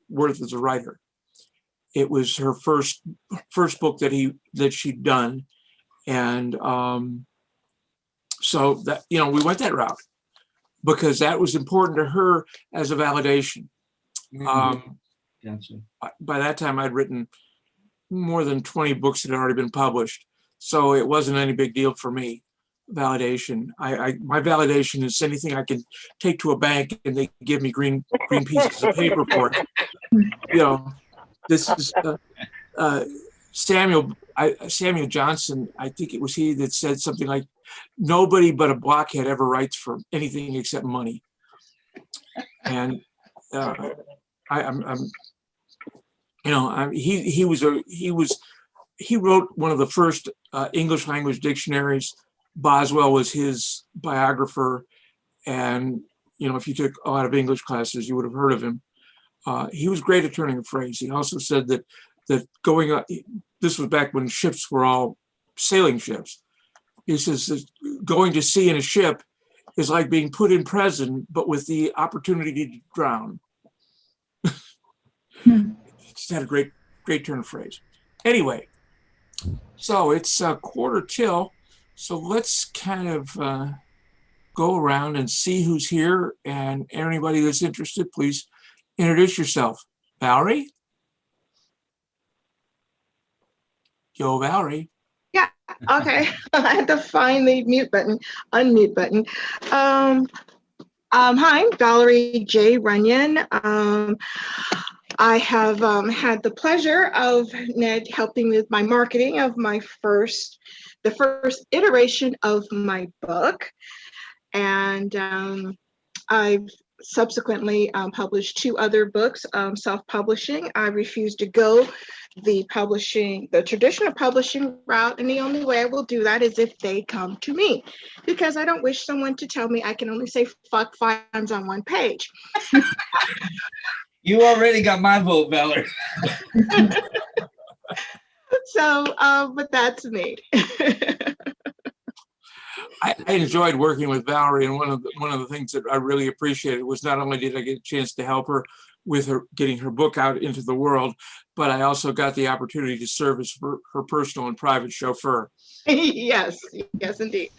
worth as a writer. It was her first book that she'd done, and so that, you know, we went that route because that was important to her as a validation. Gotcha. By that time, I'd written more than 20 books that had already been published, so it wasn't any big deal for me. Validation. My validation is anything I can take to a bank and they give me green pieces of paper for it. You know, this is Samuel Johnson. I think it was he that said something like, "Nobody but a blockhead ever writes for anything except money." And he wrote one of the first English language dictionaries. Boswell was his biographer, and you know, if you took a lot of English classes, you would have heard of him. He was great at turning a phrase. He also said that going up, this was back when ships were all sailing ships. He says that going to sea in a ship is like being put in prison, but with the opportunity to drown. Just had a great turn of phrase. Anyway, so it's a quarter till. So let's kind of go around and see who's here, and anybody that's interested, please introduce yourself. Valerie? Yo, Valerie. Yeah, okay. I had to find the unmute button. Hi, I'm Valerie J. Runyon. I have had the pleasure of Ned helping with my marketing of the first iteration of my book. And I've subsequently published 2 other books, self-publishing. I refuse to go the traditional publishing route, and the only way I will do that is if they come to me, because I don't wish someone to tell me I can only say fuck 5 times on 1 page. You already got my vote, Valerie. So, but that's me. I enjoyed working with Valerie, and one of the things that I really appreciated was not only did I get a chance to help her with her getting her book out into the world, but I also got the opportunity to serve as her personal and private chauffeur. Yes, indeed.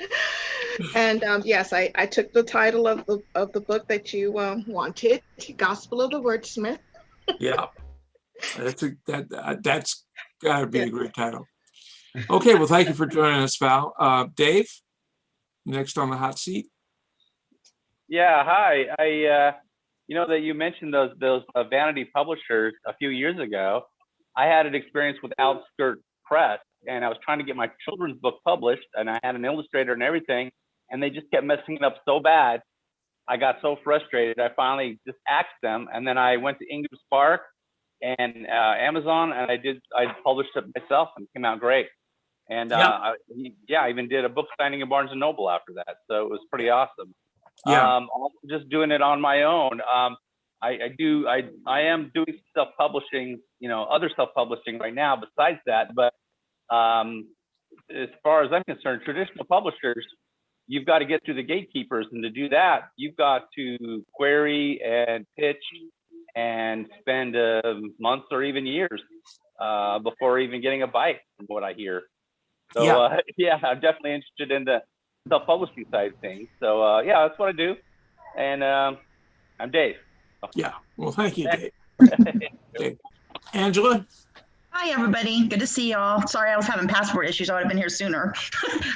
And yes, I took the title of the book that you wanted, Gospel of the Wordsmith. Yeah, that's got to be a great title. Okay, well, thank you for joining us, Val. Dave, next on the hot seat. Yeah, hi. You know that you mentioned those vanity publishers a few years ago. I had an experience with Outskirt Press, and I was trying to get my children's book published, and I had an illustrator and everything, and they just kept messing it up so bad. I got so frustrated. I finally just axed them, and then I went to Ingham Spark and Amazon, and I published it myself, and it came out great. And I even did a book signing in Barnes and Noble after that, so it was pretty awesome. Yeah. Also just doing it on my own. I am doing self-publishing, you know, other self-publishing right now besides that. But as far as I'm concerned, traditional publishers, you've got to get through the gatekeepers, and to do that, you've got to query and pitch and spend months or even years before even getting a bite, from what I hear. So I'm definitely interested in the self-publishing side of things. So that's what I do. And I'm Dave. Yeah. Well, thank you, Dave. Dave. Angela? Hi, everybody. Good to see y'all. Sorry, I was having password issues. I would have been here sooner.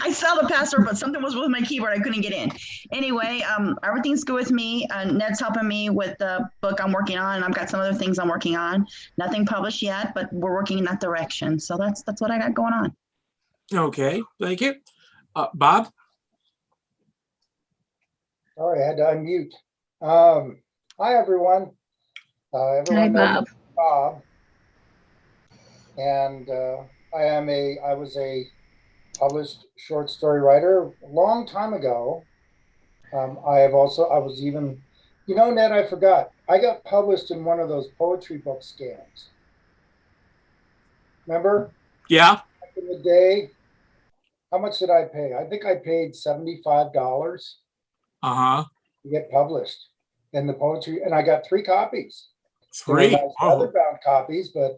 I saw the password, but something was with my keyboard. I couldn't get in. Anyway, everything's good with me. Ned's helping me with the book I'm working on, and I've got some other things I'm working on. Nothing published yet, but we're working in that direction. So that's what I got going on. Okay, thank you. Bob? Sorry, I had to unmute. Hi, everyone. Everyone knows Bob. And I was a published short story writer a long time ago. I was even, you know, Ned, I forgot. I got published in one of those poetry book scams. Remember? Yeah. Back in the day, how much did I pay? I think I paid $75 to get published in the poetry, and I got 3 copies. There were 3. nice Oh, leather-bound copies, but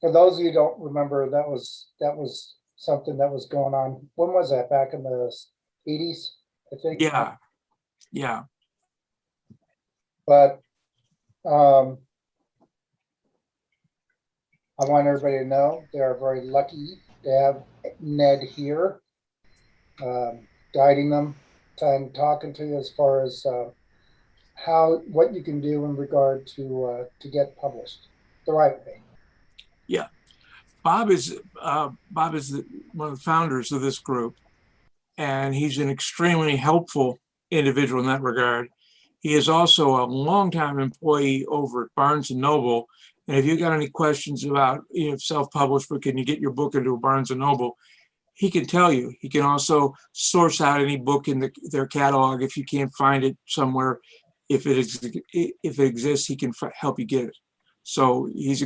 for those of you who don't remember, that was something that was going on. When was that? Back in the 80s, I think. yeah. Yeah. But I want everybody to know they are very lucky to have Ned here, guiding them and talking to you as far as what you can do in regard to get published the right way. Yeah. Bob is one of the founders of this group, and he's an extremely helpful individual in that regard. He is also a longtime employee over at Barnes and Noble. And if you got any questions about, self-published, but can you get your book into a Barnes and Noble, he can tell you. He can also source out any book in their catalog if you can't find it somewhere. If it exists, he can help you get it. So he's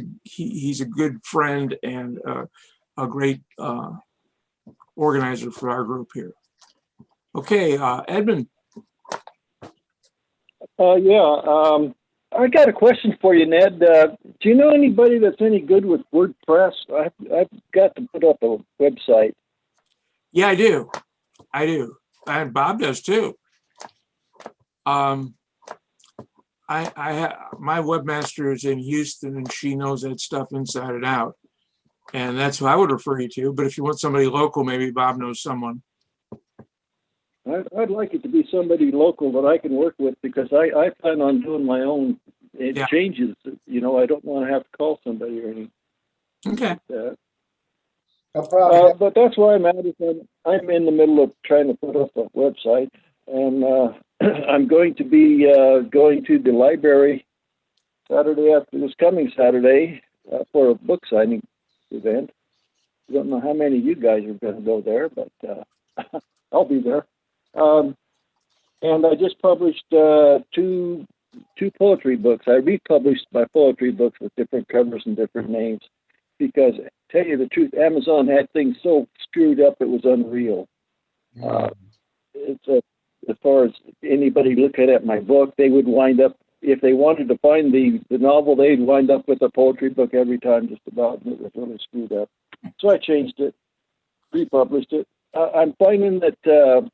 a good friend and a great organizer for our group here. Okay, Edmund. I got a question for you, Ned. Do you know anybody that's any good with WordPress? I've got to put up a website. Yeah, I do. And Bob does too. My webmaster is in Houston, and she knows that stuff inside and out. And that's who I would refer you to. But if you want somebody local, maybe Bob knows someone. I'd like it to be somebody local that I can work with, because I plan on doing my own changes. I don't want to have to call somebody or anything. Okay. Like that. No problem. But that's why I'm at it. I'm in the middle of trying to put up a website, and I'm going to be going to the library Saturday after this coming Saturday for a book signing event. I don't know how many of you guys are going to go there, but I'll be there. And I just published two poetry books. I republished my poetry books with different covers and different names, because, tell you the truth, Amazon had things so screwed up it was unreal. As far as anybody looking at my book, they would wind up, if they wanted to find the novel, they'd wind up with a poetry book every time, just about, and it was really screwed up. So I changed it, republished it. I'm finding that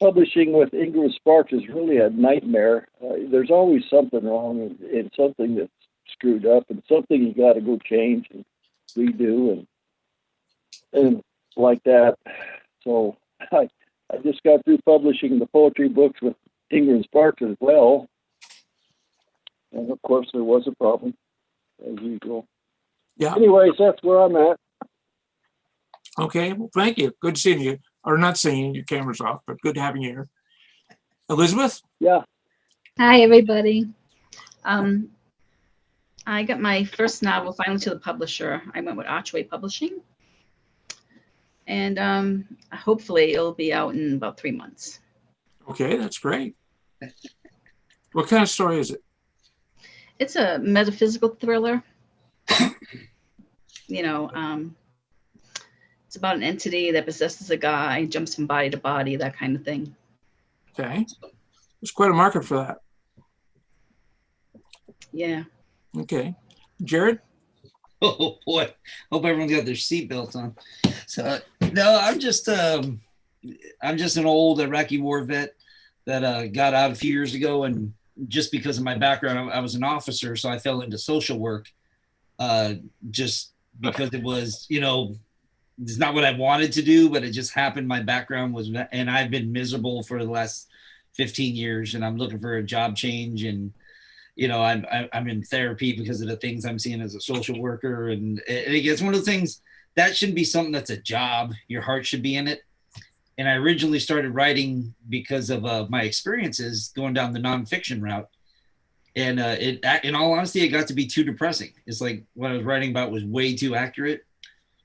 publishing with Ingram Sparks is really a nightmare. There's always something wrong and something that's screwed up and something you got to go change and redo and like that. So I just got through publishing the poetry books with Ingram Sparks as well. And of course there was a problem, as usual. Yeah. Anyways, that's where I'm at. Okay. Well, thank you. Good seeing you. Or not seeing you, your camera's off, but good having you here. Elizabeth? Yeah. Hi, everybody. I got my first novel finally to the publisher. I went with Archway Publishing. And hopefully it'll be out in about 3 months. Okay, that's great. What kind of story is it? It's a metaphysical thriller. It's about an entity that possesses a guy, jumps from body to body, that kind of thing. Okay. There's quite a market for that. Yeah. Okay. Jared? Oh boy, hope everyone's got their seatbelts on. So no, I'm just an old Iraqi war vet that got out a few years ago, and just because of my background, I was an officer, so I fell into social work, just because it was, it's not what I wanted to do, but it just happened. My background was, and I've been miserable for the last 15 years, and I'm looking for a job change, and I'm in therapy because of the things I'm seeing as a social worker. And it's one of the things that shouldn't be something that's a job. Your heart should be in it. And I originally started writing because of my experiences going down the nonfiction route. And in all honesty, it got to be too depressing. It's like what I was writing about was way too accurate.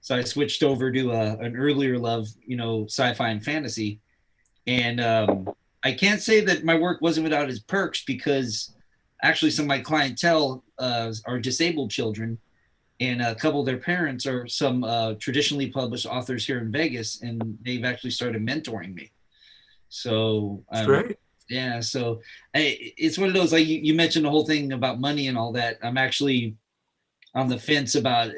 So I switched over to an earlier love, sci-fi and fantasy. And I can't say that my work wasn't without its perks, because actually some of my clientele are disabled children, and a couple of their parents are some traditionally published authors here in Vegas, and they've actually started mentoring me. So Great. Yeah. So it's one of those, like you mentioned the whole thing about money and all that. I'm actually on the fence about,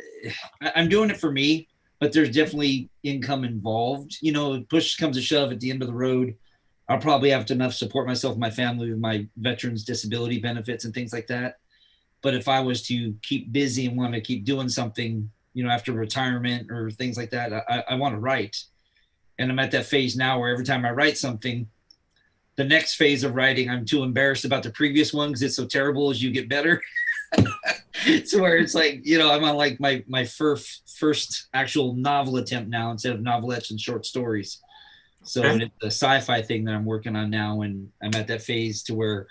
I'm doing it for me, but there's definitely income involved. You know, push comes to shove at the end of the road, I'll probably have to enough support myself and my family with my veterans disability benefits and things like that. But if I was to keep busy and want to keep doing something, you know, after retirement or things like that, I want to write. And I'm at that phase now where every time I write something, the next phase of writing, I'm too embarrassed about the previous one because it's so terrible as you get better. So where it's like, you know, I'm on like my first actual novel attempt now instead of novelettes and short stories. So Okay. and it's a sci-fi thing that I'm working on now, and I'm at that phase to where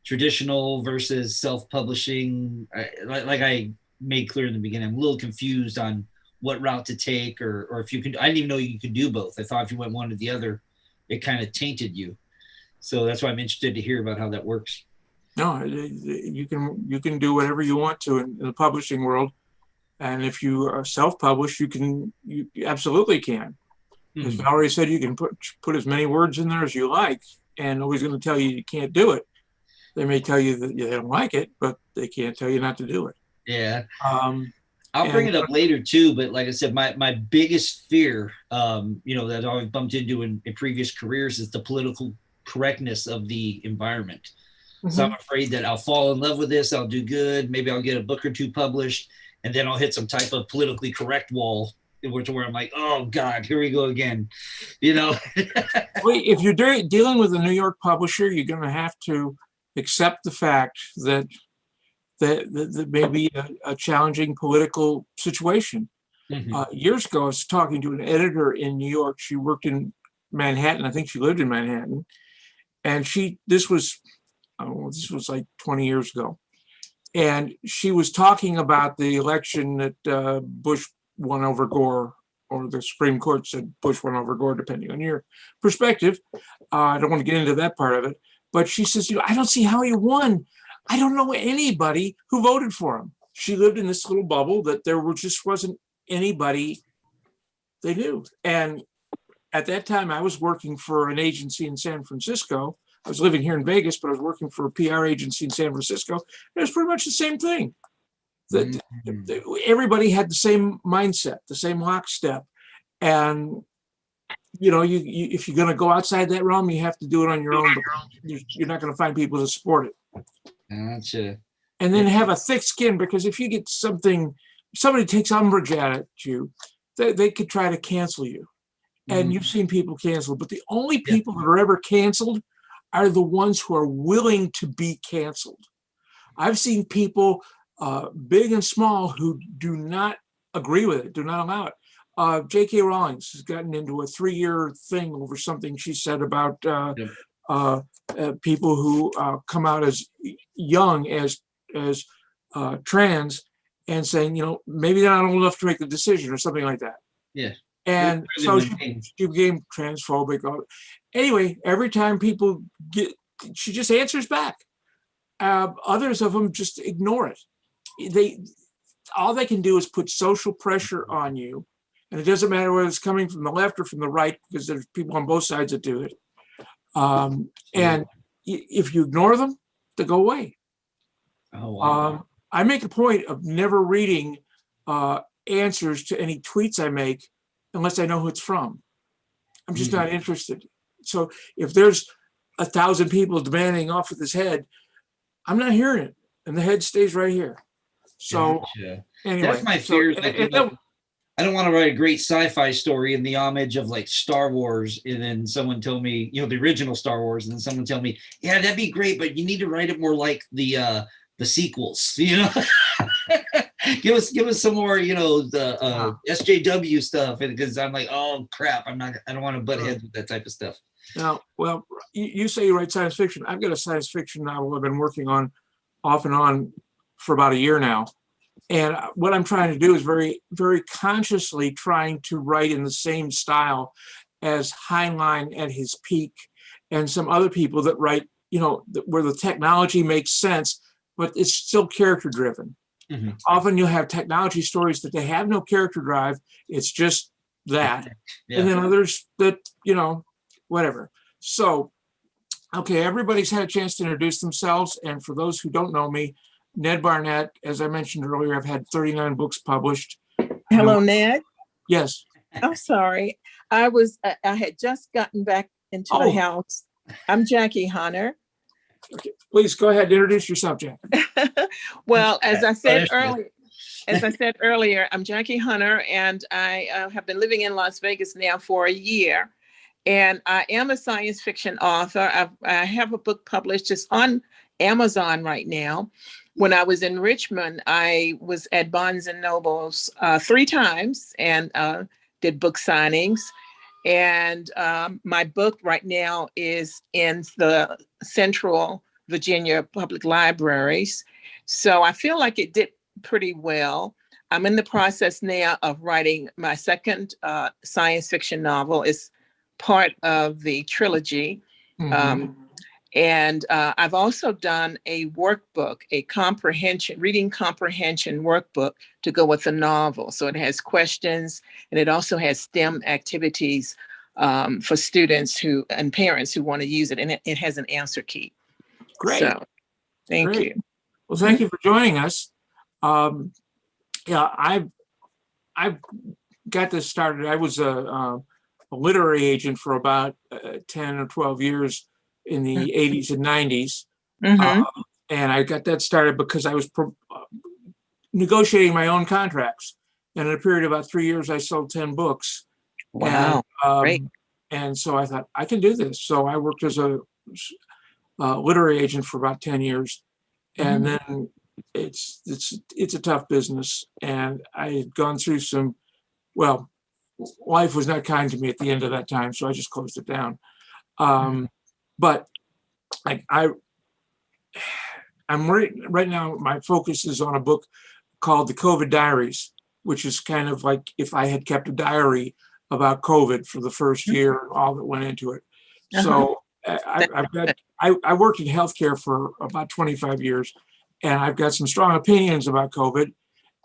traditional versus self-publishing, like I made clear in the beginning, I'm a little confused on what route to take, or if you can. I didn't even know you could do both. I thought if you went one or the other, it kind of tainted you. So that's why I'm interested to hear about how that works. No, you can do whatever you want to in the publishing world, and if you are self-published, you absolutely can. As Mhm. Valerie said, you can put as many words in there as you like, and nobody's going to tell you you can't do it. They may tell you that they don't like it, but they can't tell you not to do it. Yeah. Um, I'll bring and it up later too, but like I said, my biggest fear, you know, that I've bumped into in previous careers is the political correctness of the environment. So I'm mhm. afraid that I'll fall in love with this, I'll do good, maybe I'll get a book or two published, and then I'll hit some type of politically correct wall to where I'm like, oh God, here we go again, you know. Well, if you're dealing with a New York publisher, you're going to have to accept the fact that may be a challenging political situation. Mhm. Years ago, I was talking to an editor in New York. She worked in Manhattan. I think she lived in Manhattan, and this was, oh, this was like 20 years ago. And she was talking about the election that Bush won over Gore, or the Supreme Court said Bush won over Gore, depending on your perspective. I don't want to get into that part of it, but she says, I don't see how he won. I don't know anybody who voted for him. She lived in this little bubble that just wasn't anybody they knew. And at that time, I was working for an agency in San Francisco. I was living here in Vegas, but I was working for a PR agency in San Francisco. It was pretty much the same thing. That everybody had the same mindset, the same lockstep, and you if you're going to go outside that realm, you have to do it on your own. You're not going to find people to support it. Gotcha. And then have a thick skin, because if you get somebody takes umbrage at you, they could try to cancel you. And you've seen people canceled, but the only people that are ever canceled are the ones who are willing to be canceled. I've seen people, big and small, who do not agree with it, do not allow it. J.K. Rowling has gotten into a 3-year thing over something she said about people who come out as young as trans, and saying, maybe they're not old enough to make the decision or something like that. Yeah. And so she became transphobic. Anyway, every time people she just answers back. Others of them just ignore it. All they can do is put social pressure on you, and it doesn't matter whether it's coming from the left or from the right, because there's people on both sides that do it. And if you ignore them, they go away. Oh wow. I make a point of never reading answers to any tweets I make unless I know who it's from. I'm just not interested. So if there's 1,000 people demanding off with his head, I'm not hearing it, and the head stays right here. So anyway, that's my fear. I don't want to write a great sci-fi story in the homage of like Star Wars, and then someone tell me, the original Star Wars, and then someone tell me, yeah, that'd be great, but you need to write it more like the sequels, give us some more, the SJW stuff, because I'm like, oh crap, I don't want to butt heads with that type of stuff. Now, well, you say you write science fiction. I've got a science fiction novel I've been working on off and on for about a year now. And what I'm trying to do is very, very consciously trying to write in the same style as Heinlein at his peak, and some other people that write, where the technology makes sense, but it's still character driven. Mm-hmm. Often you'll have technology stories that they have no character drive. It's just that. Yeah. And then others that, whatever. So Okay, everybody's had a chance to introduce themselves. And for those who don't know me, Ned Barnett, as I mentioned earlier, I've had 39 books published. Hello, Ned. Yes. I'm sorry. I had just gotten back into the Oh. house. I'm Jackie Hunter. Okay. Please go ahead and introduce yourself, Jack. Well, as I said Understood. earlier, I'm Jackie Hunter, and I have been living in Las Vegas now for a year. And I am a science fiction author. I have a book published just on Amazon right now. When I was in Richmond, I was at Barnes and Noble's 3 times and did book signings. And my book right now is in the Central Virginia Public Libraries. So I feel like it did pretty well. I'm in the process now of writing my second science fiction novel. It's part of the trilogy. And I've also done a workbook, a reading comprehension workbook to go with the novel. So it has questions, and it also has STEM activities for students and parents who want to use it. And it has an answer key. Great. So thank Great. you. Well, thank you for joining us. Yeah, I've got this started. I was a literary agent for about 10 or 12 years in the 80s and 90s. And I got that started because I was negotiating my own contracts. And in a period of about 3 years, I sold 10 books. Wow. Great. And so I thought, I can do this. So I worked as a literary agent for about 10 years. And then it's a tough business. And I had gone through life was not kind to me at the end of that time. So I just closed it down. But I'm right now, my focus is on a book called The COVID Diaries, which is kind of like if I had kept a diary about COVID for the first year and all that went into it. So I worked in healthcare for about 25 years, and I've got some strong opinions about COVID,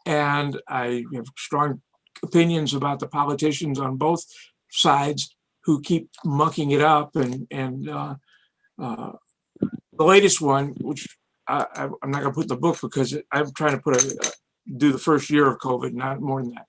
and I have strong opinions about the politicians on both sides who keep mucking it up. And the latest one, which I'm not going to put in the book because I'm trying to do the first year of COVID, not more than that.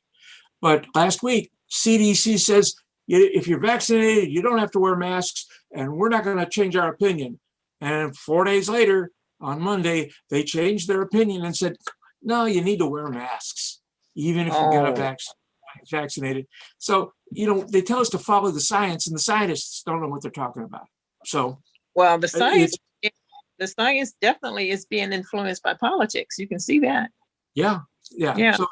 But last week, CDC says if you're vaccinated, you don't have to wear masks, and we're not going to change our opinion. And 4 days later, on Monday, they changed their opinion and said, no, you need to wear masks, even if you got vaccinated. So, they tell us to follow the science, and the scientists don't know what they're talking about. So, well, the science definitely is being influenced by politics. You can see that. Yeah. So,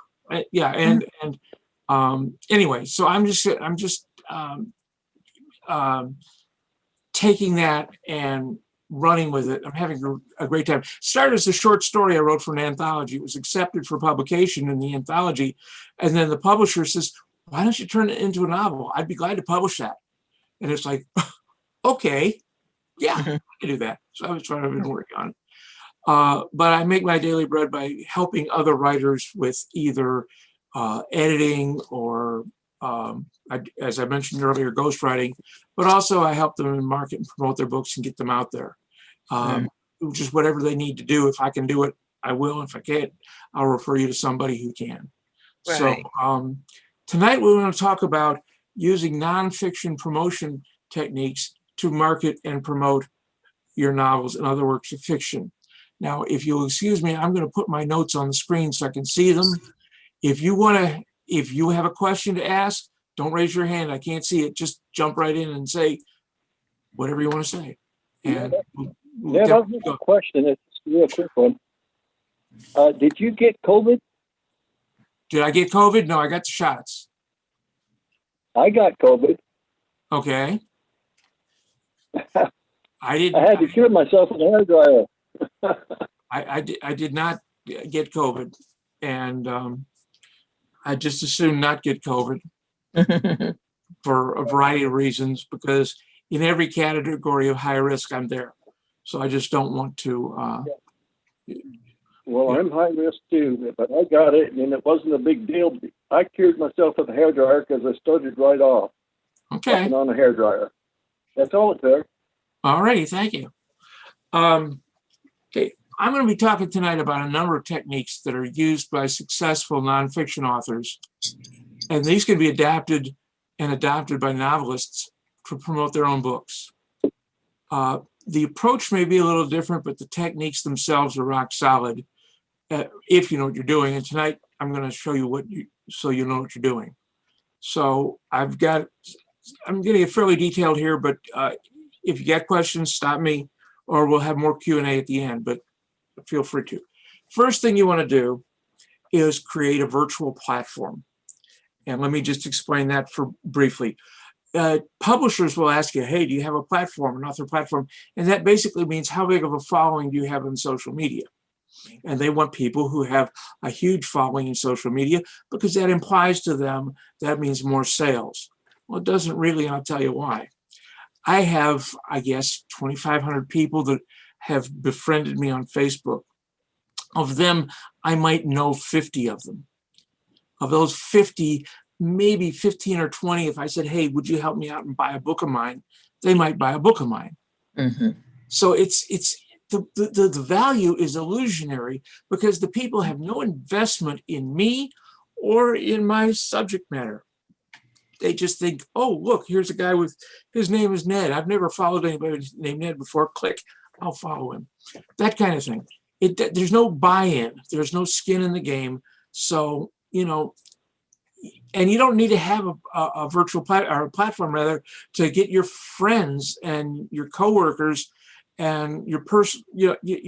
anyway, so I'm just taking that and running with it. I'm having a great time. Started as a short story I wrote for an anthology. It was accepted for publication in the anthology. And then the publisher says, why don't you turn it into a novel? I'd be glad to publish that. And it's like, okay, yeah, I can do that. So that's what I've been working on. But I make my daily bread by helping other writers with either editing or, as I mentioned earlier, ghostwriting, but also I help them market and promote their books and get them out there. Just whatever they need to do. If I can do it, I will. If I can't, I'll refer you to somebody who can. Right. So tonight we want to talk about using nonfiction promotion techniques to market and promote your novels and other works of fiction. Now, if you'll excuse me, I'm going to put my notes on the screen so I can see them. If you have a question to ask, don't raise your hand. I can't see it. Just jump right in and say whatever you want to say. And I've got a question. It's a real quick one. Did you get COVID? Did I get COVID? No, I got the shots. I got COVID. Okay. I had to cure myself with a hairdryer. I did not get COVID, and I just assumed not get COVID for a variety of reasons, because in every category of high risk, I'm there. So I just don't want to. Well, I'm high risk too, but I got it, and it wasn't a big deal. I cured myself with a hairdryer because I started right off. Okay. On a hairdryer. That's all it took. All righty, thank you. Okay, I'm going to be talking tonight about a number of techniques that are used by successful nonfiction authors, and these can be adapted and adopted by novelists to promote their own books. The approach may be a little different, but the techniques themselves are rock solid if you know what you're doing. And tonight I'm going to show you so you know what you're doing. So I'm getting it fairly detailed here, but if you got questions, stop me, or we'll have more Q&A at the end, but feel free to. First thing you want to do is create a virtual platform. And let me just explain that briefly. Publishers will ask you, hey, do you have a platform, an author platform? And that basically means how big of a following do you have in social media? And they want people who have a huge following in social media because that implies to them that means more sales. Well, it doesn't really, and I'll tell you why. I have, I guess, 2,500 people that have befriended me on Facebook. Of them, I might know 50 of them. Of those 50, maybe 15 or 20, if I said, hey, would you help me out and buy a book of mine? They might buy a book of mine. Mm-hmm. So the value is illusionary because the people have no investment in me or in my subject matter. They just think, oh, look, here's a guy with, his name is Ned. I've never followed anybody named Ned before. Click, I'll follow him. That kind of thing. There's no buy-in. There's no skin in the game. So, you know, and you don't need to have a virtual platform rather to get your friends and your coworkers and your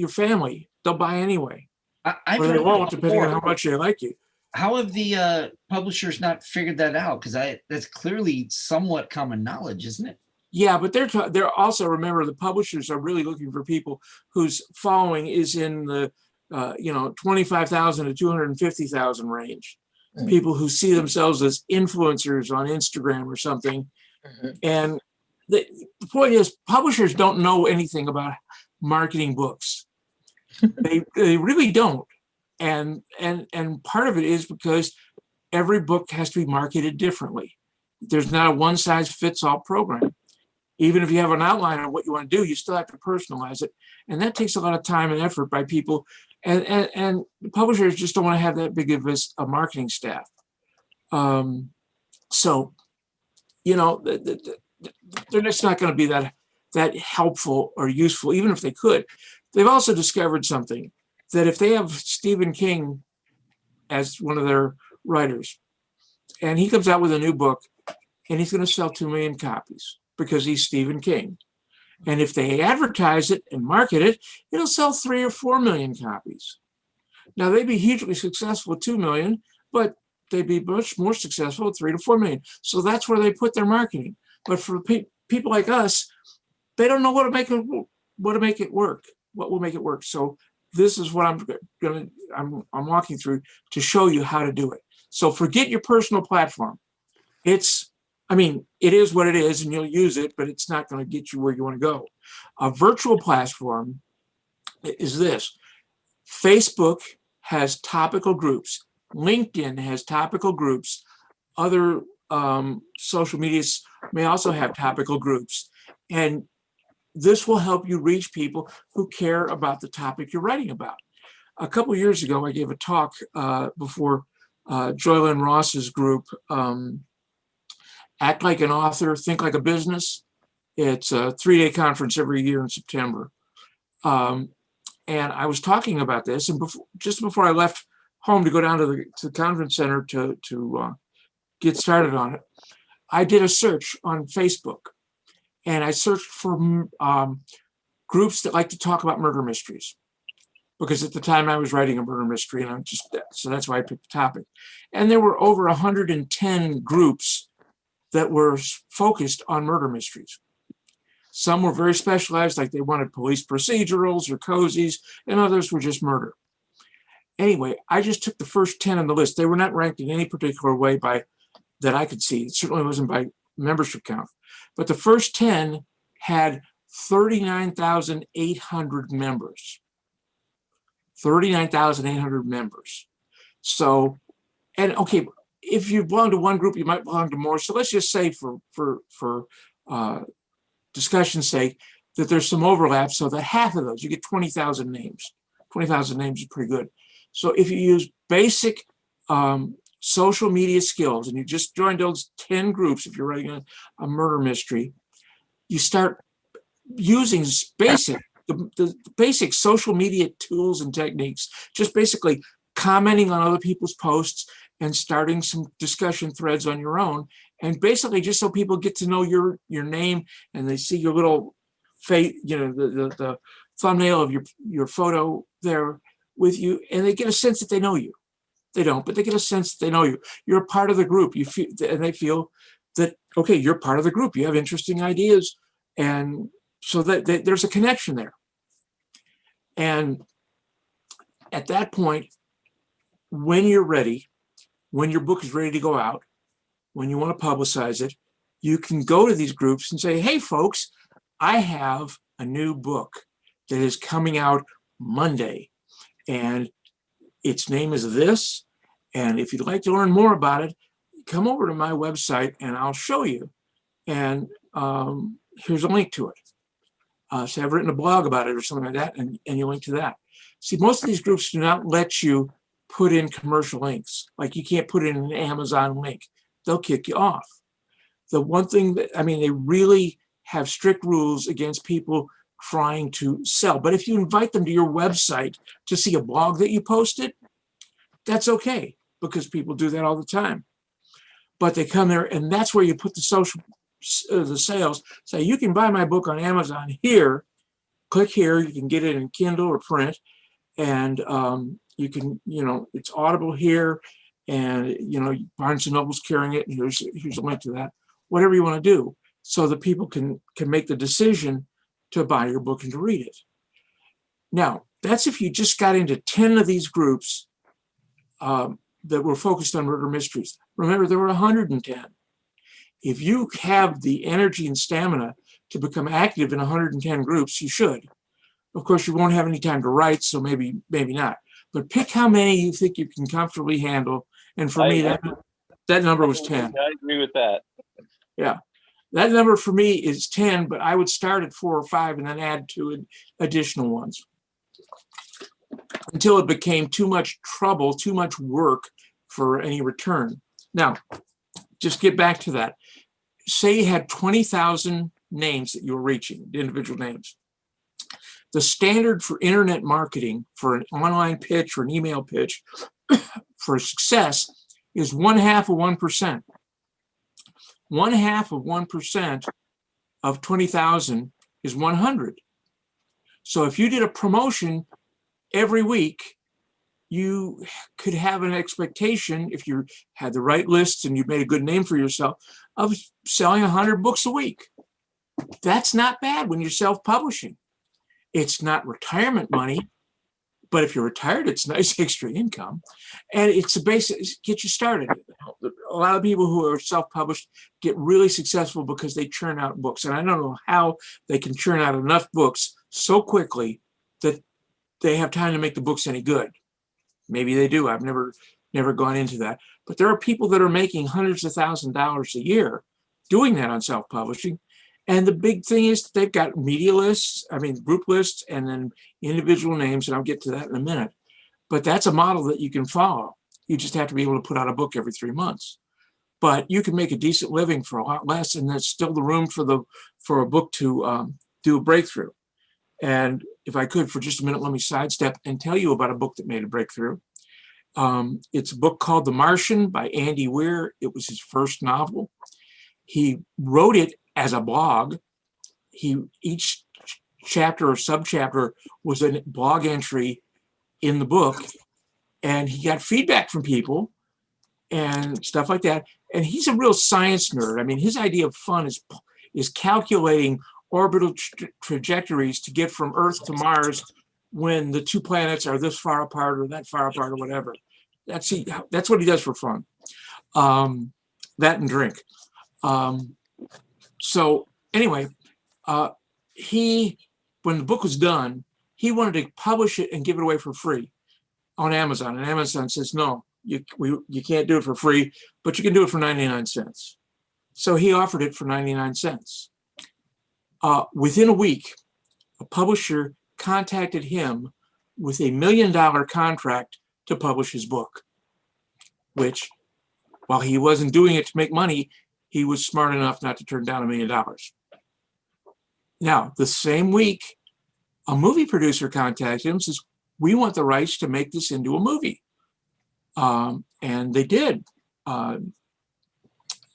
family. They'll buy anyway. Or they won't, depending on how much they like you. How have the publishers not figured that out? Because that's clearly somewhat common knowledge, isn't it? Yeah, but they're also, remember, the publishers are really looking for people whose following is in the 25,000 to 250,000 range. Mm-hmm. People who see themselves as influencers on Instagram or something. Mm-hmm. And the point is, publishers don't know anything about marketing books. They really don't. And part of it is because every book has to be marketed differently. There's not a one size fits all program. Even if you have an outline on what you want to do, you still have to personalize it. And that takes a lot of time and effort by people. And the publishers just don't want to have that big of a marketing staff. So, you know, they're just not going to be that helpful or useful, even if they could. They've also discovered something, that if they have Stephen King as one of their writers, and he comes out with a new book, and he's going to sell 2 million copies because he's Stephen King. And if they advertise it and market it, it'll sell 3 or 4 million copies. Now, they'd be hugely successful at 2 million, but they'd be much more successful at 3 to 4 million. So that's where they put their marketing. But for people like us, they don't know what to make it work. What will make it work? So this is what I'm walking through to show you how to do it. So forget your personal platform. It is what it is, and you'll use it, but it's not going to get you where you want to go. A virtual platform is this. Facebook has topical groups. LinkedIn has topical groups. Other social medias may also have topical groups. And this will help you reach people who care about the topic you're writing about. A couple of years ago, I gave a talk before Joylyn Ross's group, Act Like an Author, Think Like a Business. It's a 3-day conference every year in September. And I was talking about this, and just before I left home to go down to the conference center to get started on it, I did a search on Facebook. And I searched for groups that like to talk about murder mysteries, because at the time I was writing a murder mystery, and so that's why I picked the topic. And there were over 110 groups that were focused on murder mysteries. Some were very specialized, like they wanted police procedurals or cozies, and others were just murder. Anyway, I just took the first 10 on the list. They were not ranked in any particular way that I could see. It certainly wasn't by membership count. But the first 10 had 39,800 members. 39,800 members. So, and okay, if you belong to one group, you might belong to more. So let's just say for discussion's sake, that there's some overlap, so that half of those, you get 20,000 names. 20,000 names is pretty good. So if you use basic social media skills, and you just joined those 10 groups, if you're writing a murder mystery, you start using the basic social media tools and techniques, just basically commenting on other people's posts and starting some discussion threads on your own. And basically just so people get to know your name, and they see your little face, the thumbnail of your photo there with you, and they get a sense that they know you. They don't, but they get a sense that they know you. You're a part of the group. You feel, and they feel that, okay, you're part of the group. You have interesting ideas. And so that there's a connection there. And at that point, when you're ready, when your book is ready to go out, when you want to publicize it, you can go to these groups and say, hey, folks, I have a new book that is coming out Monday, and its name is this. And if you'd like to learn more about it, come over to my website and I'll show you. And here's a link to it. Say I've written a blog about it or something like that, and you link to that. See, most of these groups do not let you put in commercial links. Like you can't put in an Amazon link. They'll kick you off. The one thing that, they really have strict rules against people trying to sell. But if you invite them to your website to see a blog that you posted, that's okay, because people do that all the time. But they come there, and that's where you put the sales. Say, you can buy my book on Amazon here. Click here. You can get it in Kindle or print, and you can, it's Audible here, and Barnes and Noble's carrying it, and here's a link to that. Whatever you want to do, so that people can make the decision to buy your book and to read it. Now, that's if you just got into 10 of these groups that were focused on murder mysteries. Remember, there were 110. If you have the energy and stamina to become active in 110 groups, you should. Of course, you won't have any time to write, so maybe not. But pick how many you think you can comfortably handle. And for me, that number was 10. I agree with that. Yeah. That number for me is 10, but I would start at 4 or 5 and then add 2 additional ones until it became too much trouble, too much work for any return. Now, just get back to that. Say you had 20,000 names that you were reaching, individual names. The standard for internet marketing, for an online pitch or an email pitch, for success is 1/2 of 1%. 1/2 of 1% of 20,000 is 100. So if you did a promotion every week, you could have an expectation, if you had the right lists and you made a good name for yourself, of selling 100 books a week. That's not bad when you're self-publishing. It's not retirement money, but if you're retired, it's nice extra income. And it's a basic, get you started. A lot of people who are self-published get really successful because they churn out books. And I don't know how they can churn out enough books so quickly that they have time to make the books any good. Maybe they do. I've never gone into that. But there are people that are making hundreds of thousands of dollars a year doing that on self-publishing. And the big thing is they've got media lists, group lists, and then individual names, and I'll get to that in a minute. But that's a model that you can follow. You just have to be able to put out a book every 3 months. But you can make a decent living for a lot less, and there's still the room for a book to do a breakthrough. And if I could, for just a minute, let me sidestep and tell you about a book that made a breakthrough. It's a book called The Martian by Andy Weir. It was his first novel. He wrote it as a blog. Each chapter or subchapter was a blog entry in the book, and he got feedback from people and stuff like that. And he's a real science nerd. His idea of fun is calculating orbital trajectories to get from Earth to Mars when the 2 planets are this far apart or that far apart or whatever. That's what he does for fun. That and drink. So anyway, when the book was done, he wanted to publish it and give it away for free on Amazon. And Amazon says, no, you can't do it for free, but you can do it for 99 cents. So he offered it for 99 cents. Within a week, a publisher contacted him with $1 million contract to publish his book, which, while he wasn't doing it to make money, he was smart enough not to turn down $1 million. Now, the same week, a movie producer contacted him and says, we want the rights to make this into a movie. And they did.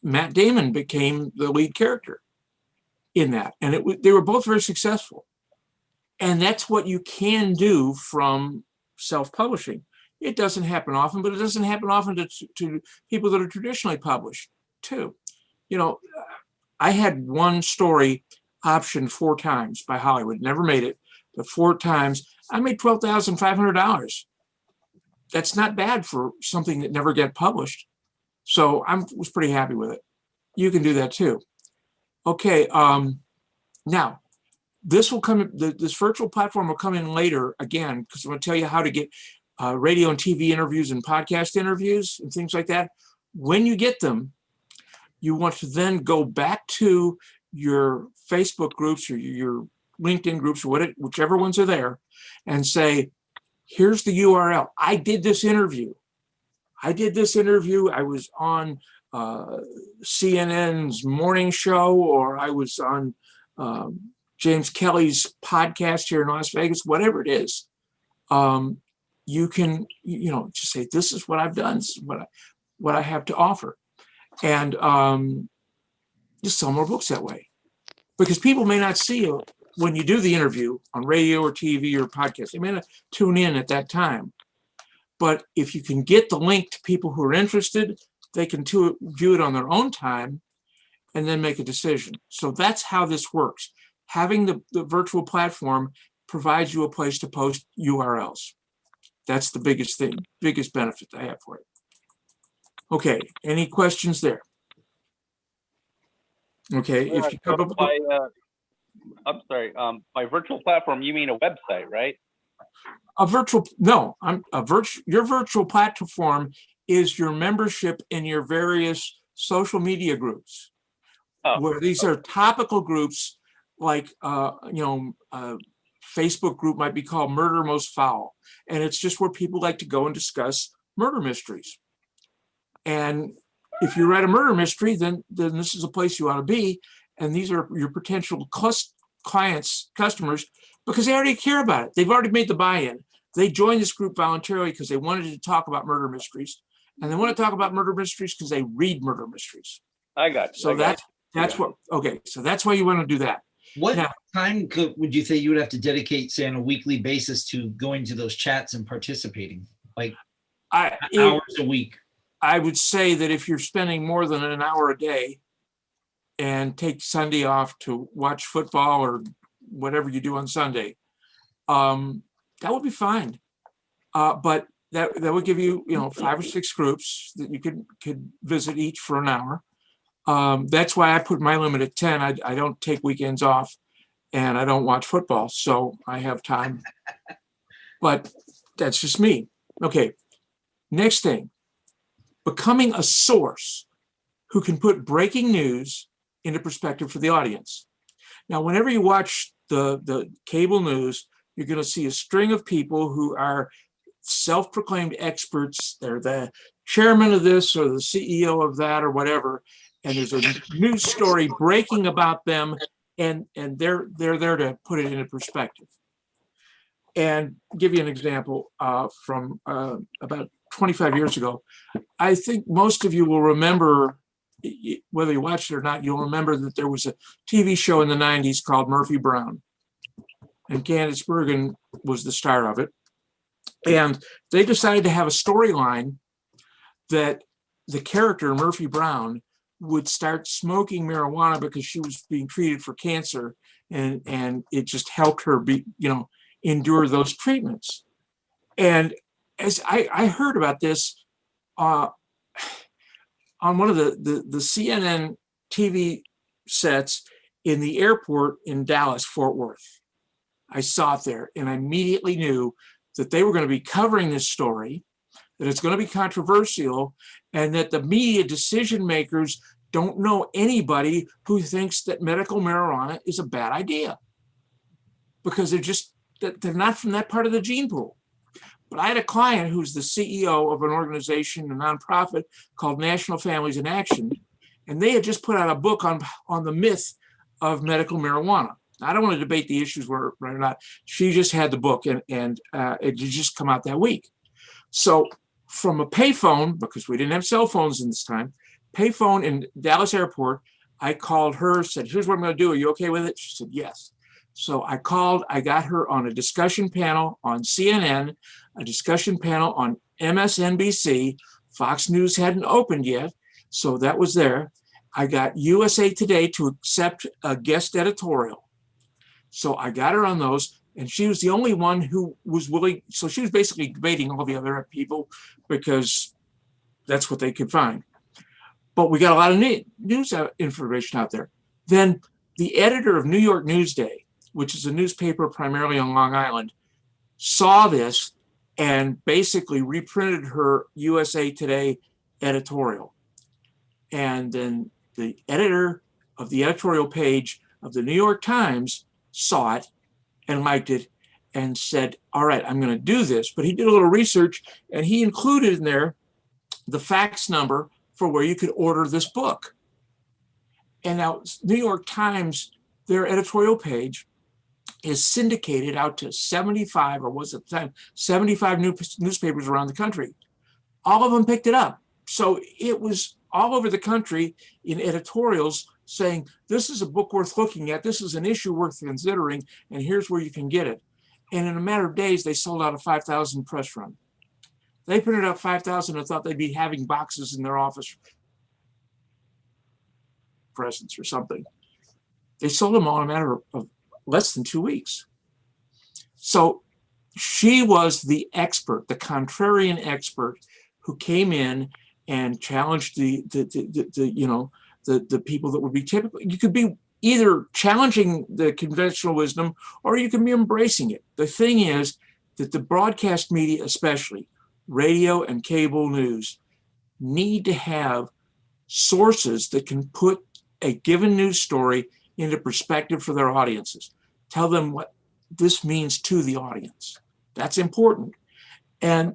Matt Damon became the lead character in that. And they were both very successful. And that's what you can do from self-publishing. It doesn't happen often, but it doesn't happen often to people that are traditionally published too. You know, I had one story optioned 4 times by Hollywood, never made it, but 4 times. I made $12,500. That's not bad for something that never got published. So I was pretty happy with it. You can do that too. Okay, now this will come. This virtual platform will come in later again, because I'm going to tell you how to get radio and TV interviews and podcast interviews and things like that. When you get them, you want to then go back to your Facebook groups or your LinkedIn groups or whichever ones are there, and say, here's the URL. I did this interview. I was on CNN's morning show, or I was on James Kelly's podcast here in Las Vegas, whatever it is. You can, just say, this is what I've done. This is what I have to offer. And just sell more books that way. Because people may not see you when you do the interview on radio or TV or podcast. They may not tune in at that time. But if you can get the link to people who are interested, they can view it on their own time and then make a decision. So that's how this works. Having the virtual platform provides you a place to post URLs. That's the biggest thing, biggest benefit I have for it. Okay, any questions there? Okay, if you come up with I'm sorry, by virtual platform, you mean a website, right? Your virtual platform is your membership in your various social media groups, where these are topical groups, like Facebook group might be called Murder Most Foul, and it's just where people like to go and discuss murder mysteries. And if you write a murder mystery, then this is a place you ought to be, and these are your potential customers, because they already care about it. They've already made the buy-in. They joined this group voluntarily because they wanted to talk about murder mysteries, and they want to talk about murder mysteries because they read murder mysteries. I got you. So that's why you want to do that. What time would you say you would have to dedicate, say, on a weekly basis to going to those chats and participating? Like hours a week? I would say that if you're spending more than an hour a day and take Sunday off to watch football or whatever you do on Sunday, that would be fine. But that would give you, 5 or 6 groups that you could visit each for an hour. That's why I put my limit at 10. I don't take weekends off, and I don't watch football, so I have time. But that's just me. Okay, next thing, becoming a source who can put breaking news into perspective for the audience. Now, whenever you watch the cable news, you're going to see a string of people who are self-proclaimed experts. They're the chairman of this or the CEO of that or whatever, and there's a news story breaking about them, and they're there to put it into perspective. And give you an example from about 25 years ago. I think most of you will remember, whether you watched it or not, you'll remember that there was a TV show in the 90s called Murphy Brown, and Candace Bergen was the star of it. And they decided to have a storyline that the character Murphy Brown would start smoking marijuana because she was being treated for cancer, and it just helped her endure those treatments. And as I heard about this on one of the CNN TV sets in the airport in Dallas, Fort Worth. I saw it there, and I immediately knew that they were going to be covering this story, that it's going to be controversial, and that the media decision makers don't know anybody who thinks that medical marijuana is a bad idea. because they're not from that part of the gene pool. But I had a client who's the CEO of an organization, a nonprofit called National Families in Action, and they had just put out a book on the myth of medical marijuana. I don't want to debate the issues were right or not. She just had the book, and it had just come out that week. So from a payphone, because we didn't have cell phones in this time, payphone in Dallas Airport, I called her, said, here's what I'm going to do. Are you okay with it? She said, yes. So I got her on a discussion panel on CNN, a discussion panel on MSNBC. Fox News hadn't opened yet, so that was there. I got USA Today to accept a guest editorial. So I got her on those, and she was the only one who was willing. So she was basically debating all the other people because that's what they could find. But we got a lot of news information out there. Then the editor of New York Newsday, which is a newspaper primarily on Long Island, saw this and basically reprinted her USA Today editorial. And then the editor of the editorial page of the New York Times saw it and liked it and said, all right, I'm going to do this. But he did a little research, and he included in there the fax number for where you could order this book. And now New York Times, their editorial page is syndicated out to 75, or was at the time, 75 newspapers around the country. All of them picked it up. So it was all over the country in editorials saying, this is a book worth looking at, this is an issue worth considering, and here's where you can get it. And in a matter of days, they sold out a 5,000 press run. They printed out 5,000 and thought they'd be having boxes in their office presents or something. They sold them all in a matter of less than 2 weeks. So she was the expert, the contrarian expert, who came in and challenged the people that would be typical. You could be either challenging the conventional wisdom or you can be embracing it. The thing is that the broadcast media, especially radio and cable news, need to have sources that can put a given news story into perspective for their audiences. Tell them what this means to the audience. That's important. And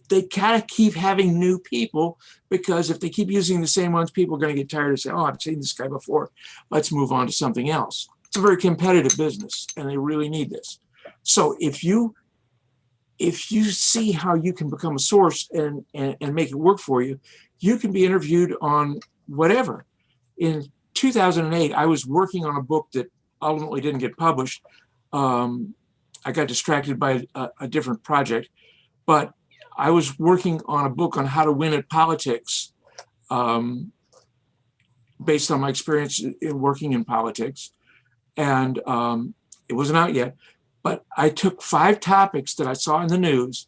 they kind of keep having new people, because if they keep using the same ones, people are going to get tired and say, oh, I've seen this guy before. Let's move on to something else. It's a very competitive business, and they really need this. So if you see how you can become a source and make it work for you, you can be interviewed on whatever. In 2008, I was working on a book that ultimately didn't get published. I got distracted by a different project, but I was working on a book on how to win at politics, based on my experience in working in politics. And it wasn't out yet, but I took 5 topics that I saw in the news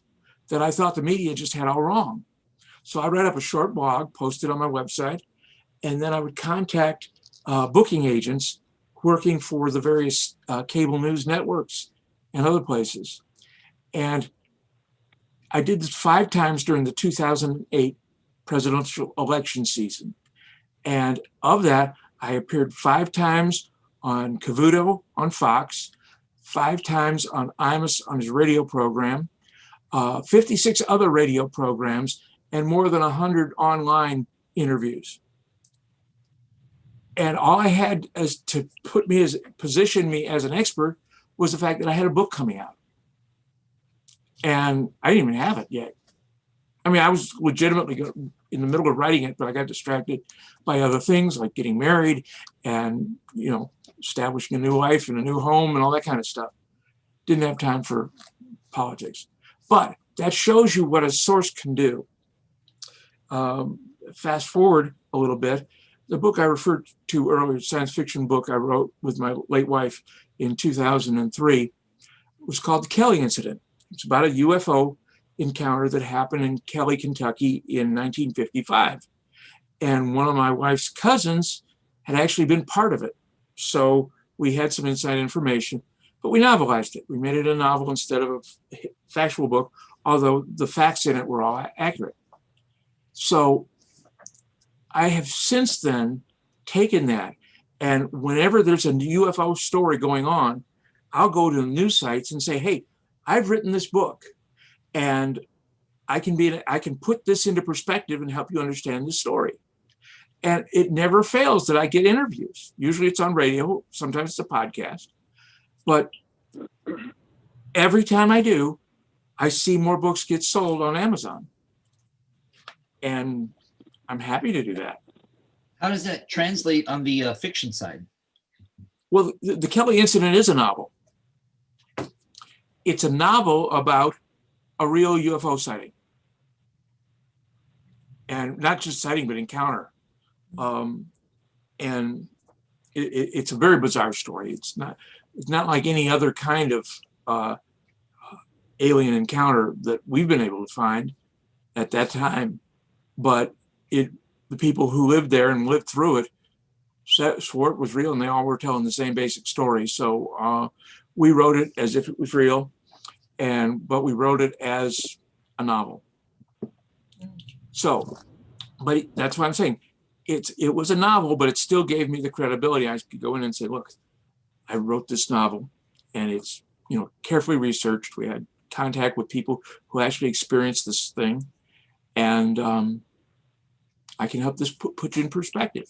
that I thought the media just had all wrong. So I read up a short blog, posted on my website, and then I would contact booking agents working for the various cable news networks and other places. And I did this 5 times during the 2008 presidential election season. And of that, I appeared 5 times on Cavuto on Fox, 5 times on Imus on his radio program, 56 other radio programs, and more than 100 online interviews. And all I had as to position me as an expert was the fact that I had a book coming out. And I didn't even have it yet. I mean, I was legitimately in the middle of writing it, but I got distracted by other things like getting married and, establishing a new life and a new home and all that kind of stuff. Didn't have time for politics. But that shows you what a source can do. Fast forward a little bit. The book I referred to earlier, science fiction book I wrote with my late wife in 2003, was called The Kelly Incident. It's about a UFO encounter that happened in Kelly, Kentucky in 1955. And one of my wife's cousins had actually been part of it. So we had some inside information, but we novelized it. We made it a novel instead of a factual book, although the facts in it were all accurate. So I have since then taken that, and whenever there's a UFO story going on, I'll go to the news sites and say, hey, I've written this book and I can put this into perspective and help you understand the story. And it never fails that I get interviews. Usually it's on radio, sometimes it's a podcast. But every time I do, I see more books get sold on Amazon. And I'm happy to do that. How does that translate on the fiction side? Well, the Kelly incident is a novel. It's a novel about a real UFO sighting. And not just sighting, but encounter. And it's a very bizarre story. It's not like any other kind of alien encounter that we've been able to find at that time. But the people who lived there and lived through it swore it was real, and they all were telling the same basic story. So we wrote it as if it was real, but we wrote it as a novel. So, but that's what I'm saying. It was a novel, but it still gave me the credibility. I could go in and say, look, I wrote this novel, and it's carefully researched. We had contact with people who actually experienced this thing, and I can help this put you in perspective.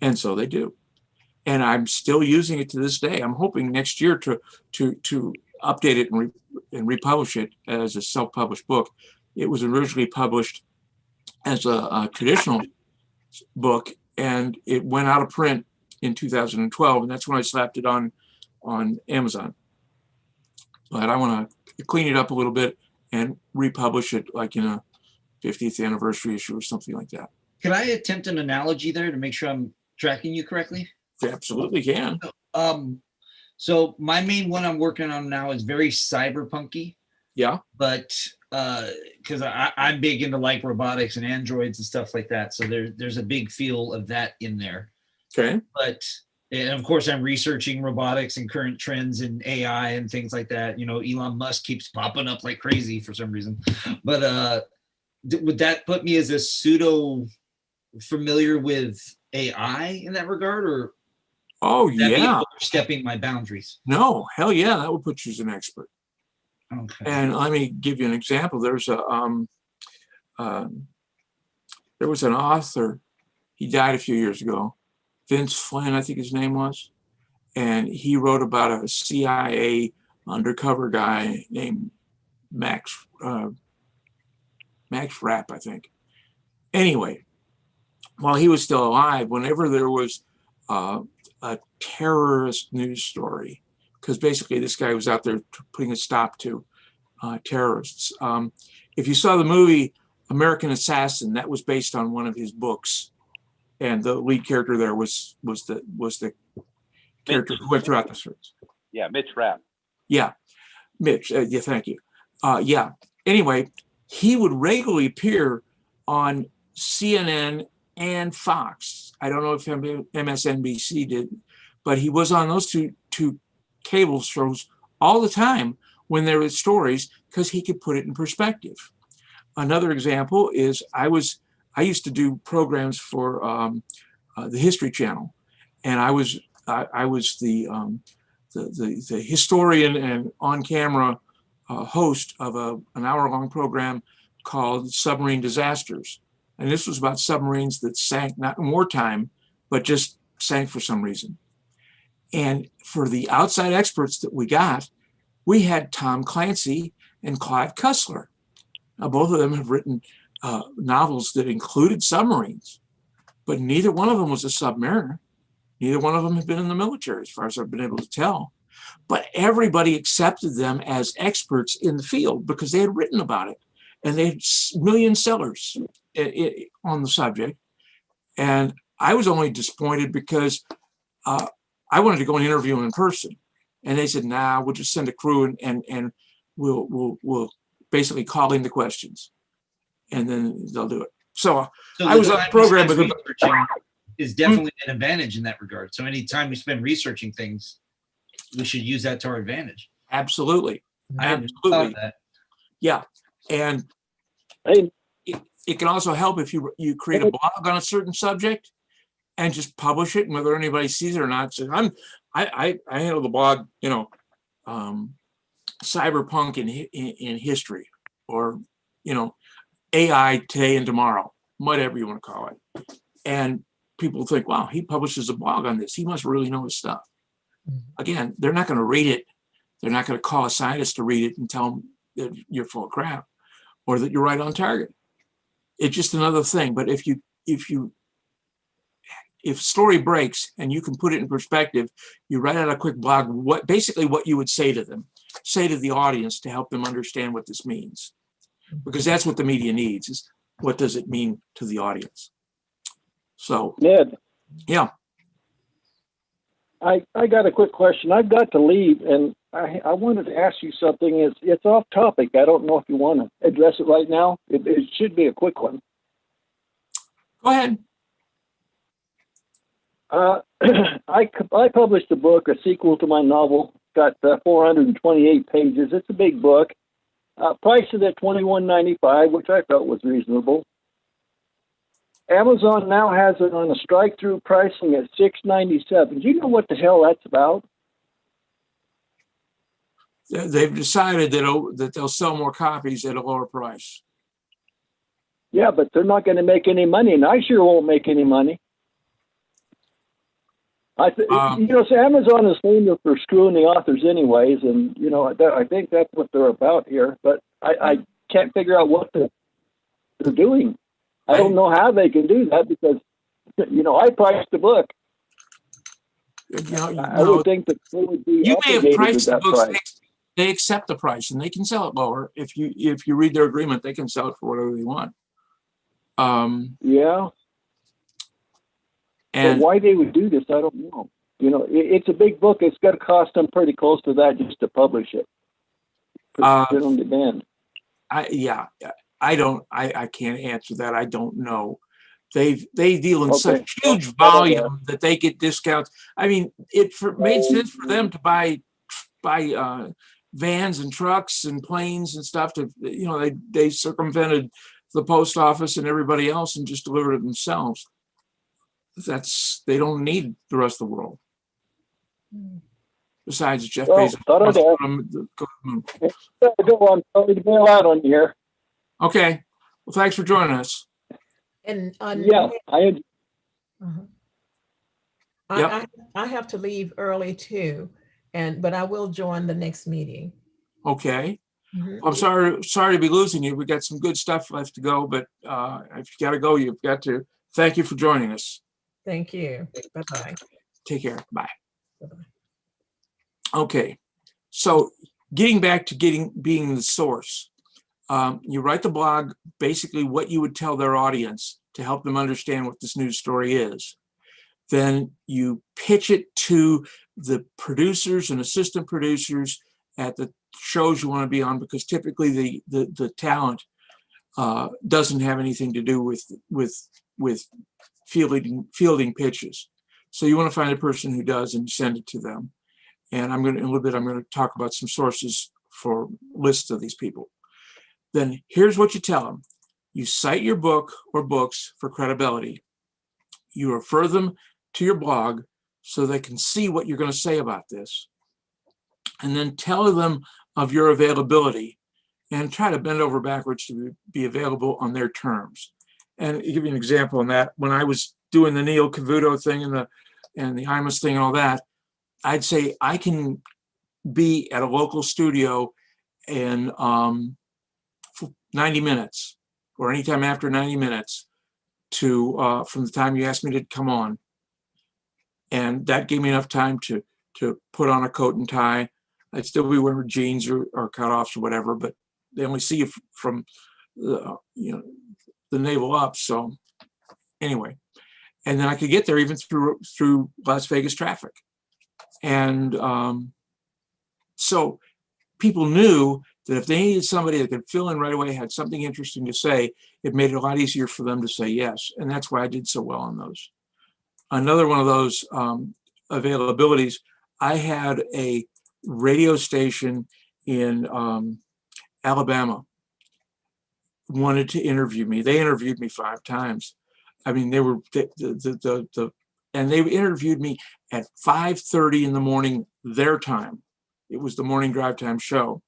And so they do. And I'm still using it to this day. I'm hoping next year to update it and republish it as a self-published book. It was originally published as a traditional book, and it went out of print in 2012, and that's when I slapped it on Amazon. But I want to clean it up a little bit and republish it like in a 50th anniversary issue or something like that. Can I attempt an analogy there to make sure I'm tracking you correctly? You absolutely can. So my main one I'm working on now is very cyberpunky. Yeah. But because I'm big into like robotics and androids and stuff like that. So there's a big feel of that in there. Okay. And of course, I'm researching robotics and current trends in AI and things like that. Elon Musk keeps popping up like crazy for some reason. But would that put me as a pseudo familiar with AI in that regard, or oh yeah, stepping my boundaries? No, hell yeah, that would put you as an expert. Okay. And let me give you an example. There's there was an author. He died a few years ago. Vince Flynn, I think his name was, and he wrote about a CIA undercover guy named Max Rapp, I think. Anyway, while he was still alive, whenever there was a terrorist news story, because basically this guy was out there putting a stop to terrorists. If you saw the movie American Assassin, that was based on one of his books, and the lead character there was the character who went throughout the series. Yeah, Mitch Rapp. Yeah, Mitch. Yeah, thank you. Yeah. Anyway, he would regularly appear on CNN and Fox. I don't know if MSNBC did, but he was on those two cable shows all the time when there were stories, because he could put it in perspective. Another example is I used to do programs for the History Channel, and I was the historian and on-camera host of an hour-long program called Submarine Disasters. And this was about submarines that sank not in wartime, but just sank for some reason. And for the outside experts that we got, we had Tom Clancy and Clive Cussler. Now, both of them have written novels that included submarines, but neither one of them was a submariner. Neither one of them had been in the military, as far as I've been able to tell. But everybody accepted them as experts in the field because they had written about it, and they had million sellers on the subject. And I was only disappointed because I wanted to go and interview them in person, and they said, "Nah, we'll just send a crew and we'll basically call in the questions, and then they'll do it." So I was on the program with them. Is definitely an advantage in that regard. So anytime we spend researching things, we should use that to our advantage. Absolutely. I hadn't thought of that. Yeah. And it can also help if you create a blog on a certain subject and just publish it, and whether anybody sees it or not. So I handle the blog, cyberpunk in history, or, you know, AI today and tomorrow, whatever you want to call it. And people think, wow, he publishes a blog on this. He must really know his stuff. Again, they're not going to read it. They're not going to call a scientist to read it and tell them that you're full of crap or that you're right on target. It's just another thing. But if story breaks and you can put it in perspective, you write out a quick blog, basically what you would say to them, say to the audience to help them understand what this means. Because that's what the media needs, is what does it mean to the audience? So, Ned. Yeah. I got a quick question. I've got to leave, and I wanted to ask you something. It's off topic. I don't know if you want to address it right now. It should be a quick one. Go ahead. I published a book, a sequel to my novel. Got 428 pages. It's a big book. Priced it at $21.95, which I felt was reasonable. Amazon now has it on a strike-through pricing at $6.97. Do you know what the hell that's about? They've decided that they'll sell more copies at a lower price. Yeah, but they're not going to make any money, and I sure won't make any money. So Amazon is famous for screwing the authors anyways, and, you know, I think that's what they're about here, but I can't figure out what they're doing. I don't know how they can do that because, you know, I priced the book. I would think that they would be you may have priced the books. Price. They accept the price and they can sell it lower. If you read their agreement, they can sell it for whatever they want. Yeah. And but why they would do this, I don't know. You know, it's a big book. It's got to cost them pretty close to that just to publish it. Print on demand. I can't answer that. I don't know. They deal in such huge volume that they get discounts. I mean, it made sense for them to buy vans and trucks and planes and stuff to, you know, they circumvented the post office and everybody else and just delivered it themselves. They don't need the rest of the world. Besides Jeff Bezos. I'm sorry to bail out on you here. Okay. Well, thanks for joining us. And yeah, I have to leave early too, but I will join the next meeting. Okay. Well, I'm sorry to be losing you. We got some good stuff left to go, but if you got to go, you've got to. Thank you for joining us. Thank you. Bye-bye. Take care. Bye. Bye-bye. Okay. So getting back to being the source, you write the blog, basically what you would tell their audience to help them understand what this news story is. Then you pitch it to the producers and assistant producers at the shows you want to be on, because typically the talent doesn't have anything to do with fielding pitches. So you want to find a person who does and send it to them. And in a little bit, I'm going to talk about some sources for lists of these people. Then here's what you tell them. You cite your book or books for credibility. You refer them to your blog so they can see what you're going to say about this. And then tell them of your availability and try to bend over backwards to be available on their terms. And I'll give you an example on that. When I was doing the Neil Cavuto thing and the Imus thing and all that, I'd say I can be at a local studio in 90 minutes or anytime after 90 minutes to from the time you asked me to come on. And that gave me enough time to put on a coat and tie. I'd still be wearing jeans or cutoffs or whatever, but they only see you from the navel up. So anyway, and then I could get there even through Las Vegas traffic. And so people knew that if they needed somebody that could fill in right away, had something interesting to say, it made it a lot easier for them to say yes. And that's why I did so well on those. Another one of those availabilities, I had a radio station in Alabama wanted to interview me. They interviewed me 5 times. I mean, they were and they interviewed me at 5:30 in the morning their time. It was the morning drive time show.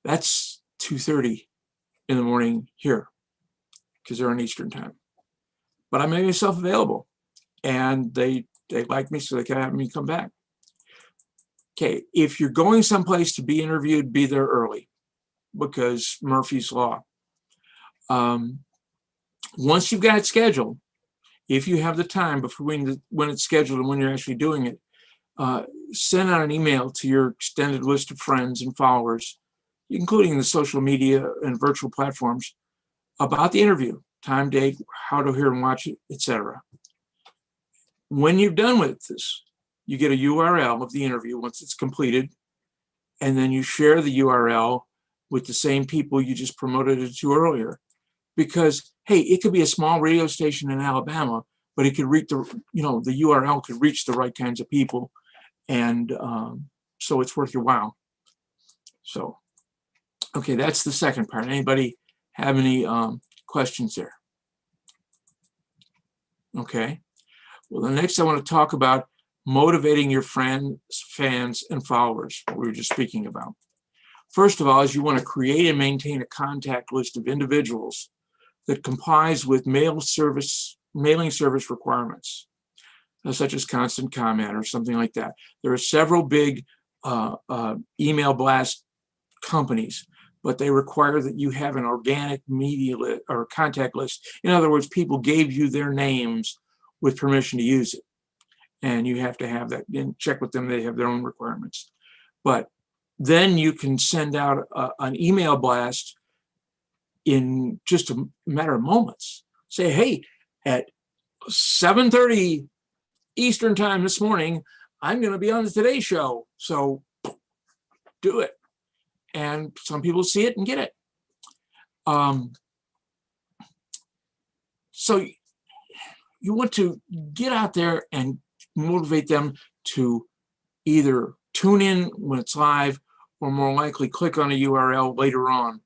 That's 2:30 in the morning here because they're on Eastern time. But I made myself available, and they liked me, so they kept having me come back. Okay, if you're going someplace to be interviewed, be there early because Murphy's Law. Once you've got it scheduled, if you have the time between when it's scheduled and when you're actually doing it, send out an email to your extended list of friends and followers, including the social media and virtual platforms, about the interview, time, date, how to hear and watch it, etc. When you're done with this, you get a URL of the interview once it's completed, and then you share the URL with the same people you just promoted it to earlier. Because, hey, it could be a small radio station in Alabama, but it could reach the URL could reach the right kinds of people. And so it's worth your while. So, okay, that's the second part. Anybody have any questions there? Okay. Well, the next I want to talk about motivating your friends, fans, and followers, what we were just speaking about. First of all, is you want to create and maintain a contact list of individuals that complies with mailing service requirements, such as Constant Comment or something like that. There are several big email blast companies, but they require that you have an organic media list or contact list. In other words, people gave you their names with permission to use it. And you have to have that and check with them. They have their own requirements. But then you can send out an email blast in just a matter of moments. Say, hey, at 7:30 Eastern time this morning, I'm going to be on the Today Show. So do it. And some people see it and get it. So you want to get out there and motivate them to either tune in when it's live or more likely click on a URL later on.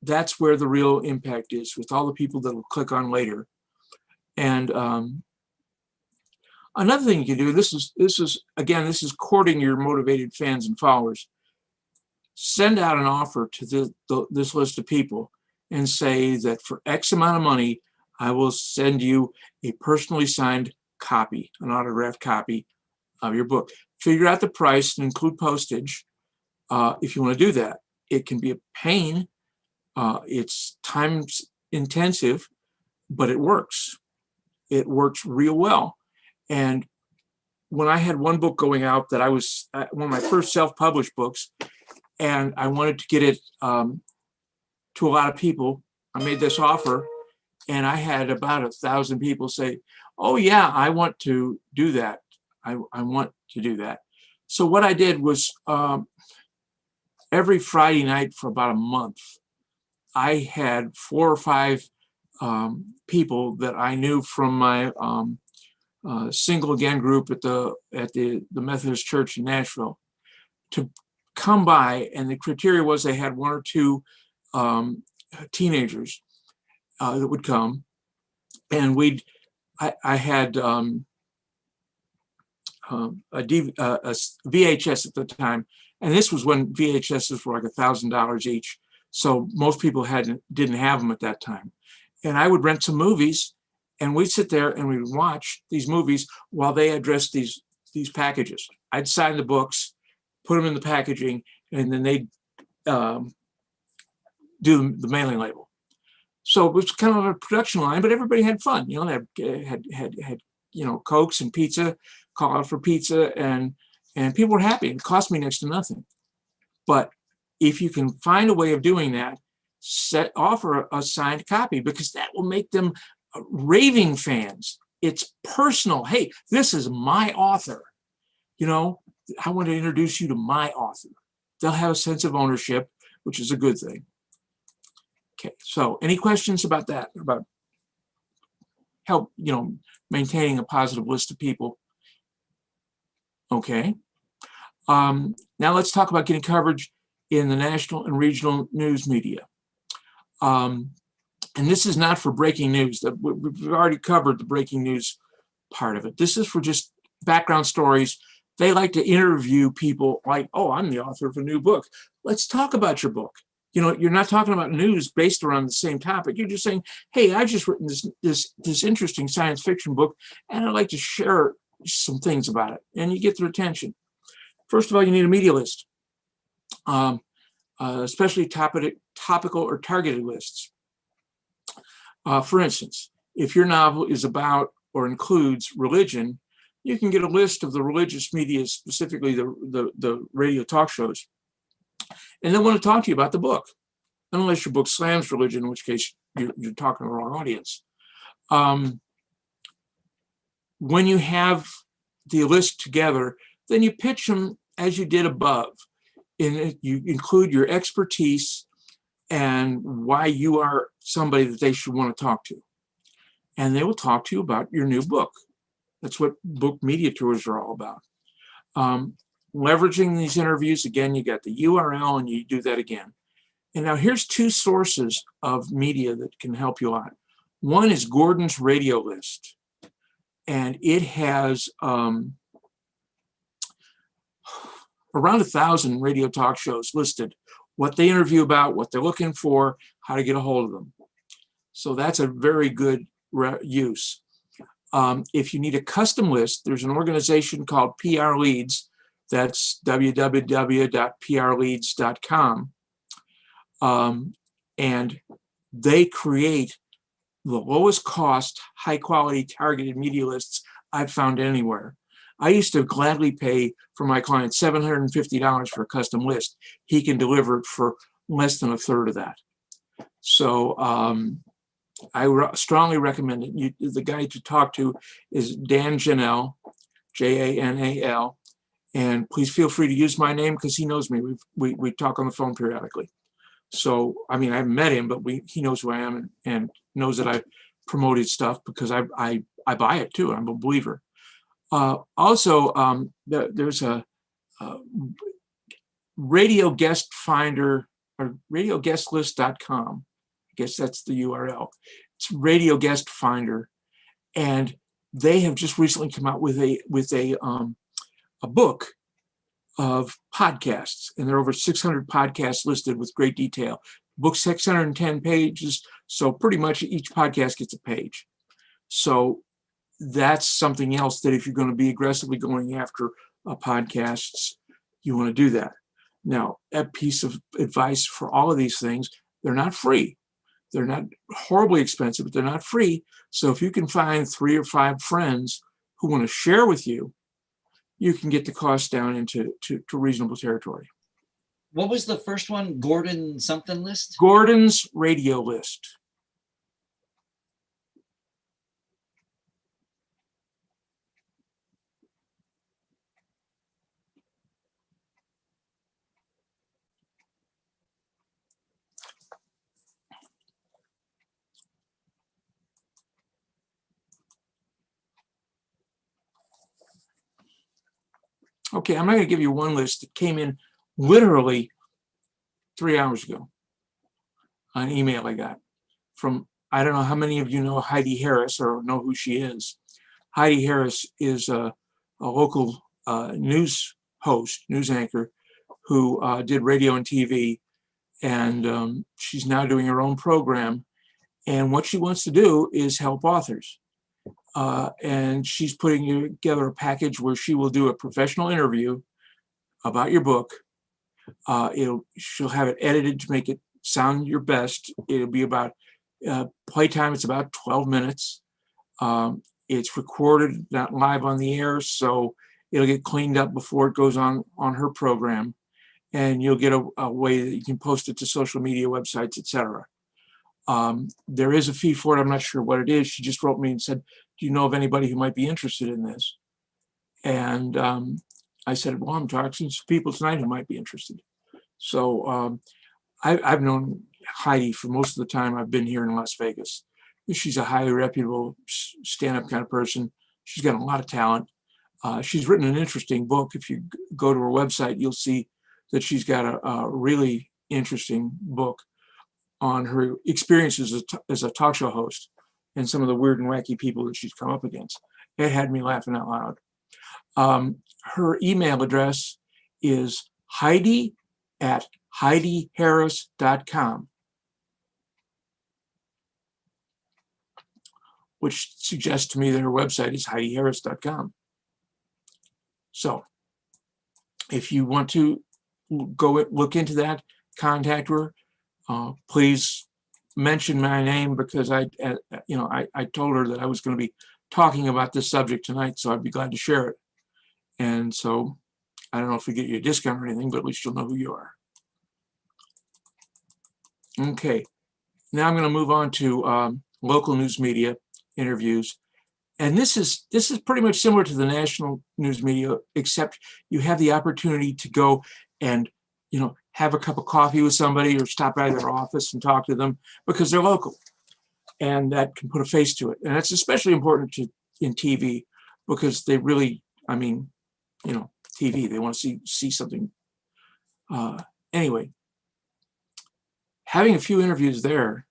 That's where the real impact is, with all the people that will click on later. And another thing you can do, this is courting your motivated fans and followers. Send out an offer to this list of people and say that for X amount of money, I will send you a personally signed copy, an autographed copy of your book. Figure out the price and include postage if you want to do that. It can be a pain. It's time intensive, but it works. It works real well. And when I had one book going out that I was one of my first self-published books, and I wanted to get it to a lot of people, I made this offer, and I had about 1,000 people say, oh yeah, I want to do that. I want to do that. So what I did was every Friday night for about a month, I had 4 or 5 people that I knew from my Single Again group at the Methodist Church in Nashville to come by, and the criteria was they had 1 or 2 teenagers that would come, and I had a VHS at the time, and this was when VHSs were like $1,000 each. So most people didn't have them at that time. And I would rent some movies, and we'd sit there and we'd watch these movies while they addressed these packages. I'd sign the books, put them in the packaging, and then they'd do the mailing label. So it was kind of a production line, but everybody had fun. You know, they had Cokes and pizza, call out for pizza, and people were happy. It cost me next to nothing. But if you can find a way of doing that, offer a signed copy, because that will make them raving fans. It's personal. Hey, this is my author. You know, I want to introduce you to my author. They'll have a sense of ownership, which is a good thing. Okay, so any questions about that? About help, maintaining a positive list of people? Okay. Now let's talk about getting coverage in the national and regional news media. And this is not for breaking news. We've already covered the breaking news part of it. This is for just background stories They like to interview people like, oh, I'm the author of a new book. Let's talk about your book. You know, you're not talking about news based around the same topic. You're just saying, hey, I've just written this interesting science fiction book, and I'd like to share some things about it. And you get their attention. First of all, you need a media list, especially topical or targeted lists. For instance, if your novel is about or includes religion, you can get a list of the religious media, specifically the radio talk shows, and they want to talk to you about the book, unless your book slams religion, in which case you're talking to the wrong audience. When you have the list together, then you pitch them as you did above. You include your expertise and why you are somebody that they should want to talk to. And they will talk to you about your new book. That's what book media tours are all about. Leveraging these interviews, again, you got the URL and you do that again. And now here's two sources of media that can help you out. One is Gordon's Radio List. And it has around 1,000 radio talk shows listed, what they interview about, what they're looking for, how to get a hold of them. So that's a very good use. If you need a custom list, there's an organization called PR Leads. That's www.prleads.com. And they create the lowest cost, high quality targeted media lists I've found anywhere. I used to gladly pay for my client $750 for a custom list. He can deliver it for less than a third of that. So I strongly recommend it. The guy to talk to is Dan Janel, Janal. And please feel free to use my name because he knows me. We talk on the phone periodically. So, I mean, I haven't met him, but he knows who I am and knows that I promoted stuff because I buy it too. I'm a believer. Also, there's a radio guest finder or radioguestlist.com. I guess that's the URL. It's Radio Guest Finder. And they have just recently come out with a book of podcasts, and there are over 600 podcasts listed with great detail. Book 610 pages, so pretty much each podcast gets a page. So that's something else that if you're going to be aggressively going after podcasts, you want to do that. Now, a piece of advice for all of these things, they're not free. They're not horribly expensive, but they're not free. So if you can find 3 or 5 friends who want to share with you, you can get the cost down into reasonable territory. What was the first one? Gordon something list? Gordon's Radio List. Okay, I'm not going to give you one list that came in literally 3 hours ago. An email I got from, I don't know how many of you know Heidi Harris or know who she is. Heidi Harris is a local news host, news anchor, who did radio and TV, and she's now doing her own program. And what she wants to do is help authors. And she's putting together a package where she will do a professional interview about your book. She'll have it edited to make it sound your best. It'll be about playtime. It's about 12 minutes. It's recorded, not live on the air, so it'll get cleaned up before it goes on her program, and you'll get a way that you can post it to social media websites, etc. There is a fee for it. I'm not sure what it is. She just wrote me and said, do you know of anybody who might be interested in this? And I said, well, I'm talking to some people tonight who might be interested. So I've known Heidi for most of the time I've been here in Las Vegas. She's a highly reputable stand-up kind of person. She's got a lot of talent. She's written an interesting book. If you go to her website, you'll see that she's got a really interesting book on her experiences as a talk show host and some of the weird and wacky people that she's come up against. It had me laughing out loud. her email address is Heidi@HeidiHarris.com, which suggests to me that her website is HeidiHarris.com. So if you want to go look into that, contact her. Please mention my name, because I told her that I was going to be talking about this subject tonight, so I'd be glad to share it. And so I don't know if we get you a discount or anything, but at least you'll know who you are. Okay, now I'm going to move on to local news media interviews. And this is pretty much similar to the national news media, except you have the opportunity to go and, have a cup of coffee with somebody or stop by their office and talk to them because they're local. And that can put a face to it. And that's especially important in TV, because they really, TV, they want to see something. Anyway, having a few interviews there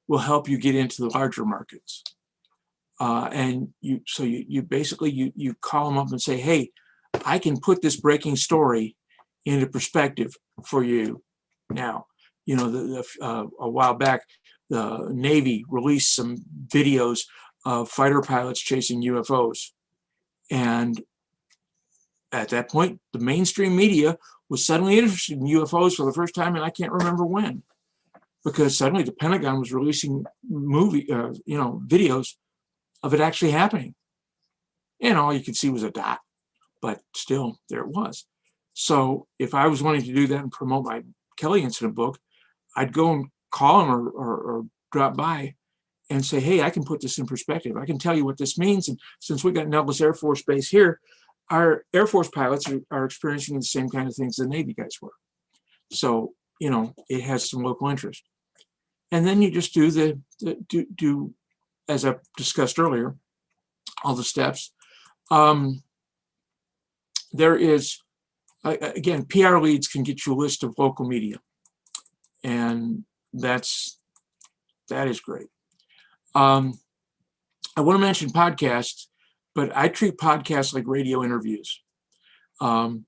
will help you get into the larger markets. And you basically call them up and say, hey, I can put this breaking story into perspective for you now. A while back, the Navy released some videos of fighter pilots chasing UFOs. And at that point, the mainstream media was suddenly interested in UFOs for the first time, and I can't remember when, because suddenly the Pentagon was releasing videos of it actually happening. And all you could see was a dot, but still there it was. So if I was wanting to do that and promote my Kelly incident book, I'd go and call them or drop by and say, hey, I can put this in perspective. I can tell you what this means. And since we got Nellis Air Force Base here, our Air Force pilots are experiencing the same kind of things the Navy guys were. So, it has some local interest. And then you just do do as I discussed earlier, all the steps. There is, again, PR leads can get you a list of local media. And that is great. I want to mention podcasts, but I treat podcasts like radio interviews. And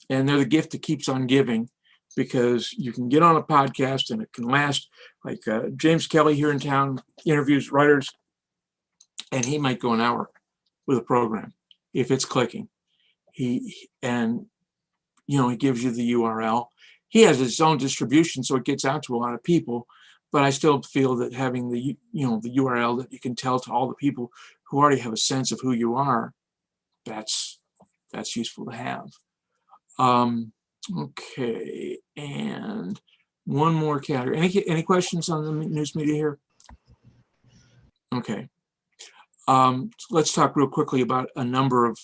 they're the gift that keeps on giving, because you can get on a podcast and it can last, like James Kelly here in town interviews writers, and he might go an hour with a program if it's clicking. He gives you the URL. He has his own distribution, so it gets out to a lot of people. But I still feel that having the URL that you can tell to all the people who already have a sense of who you are, that's useful to have. Okay, and one more category. Any questions on the news media here? Okay. Let's talk real quickly about a number of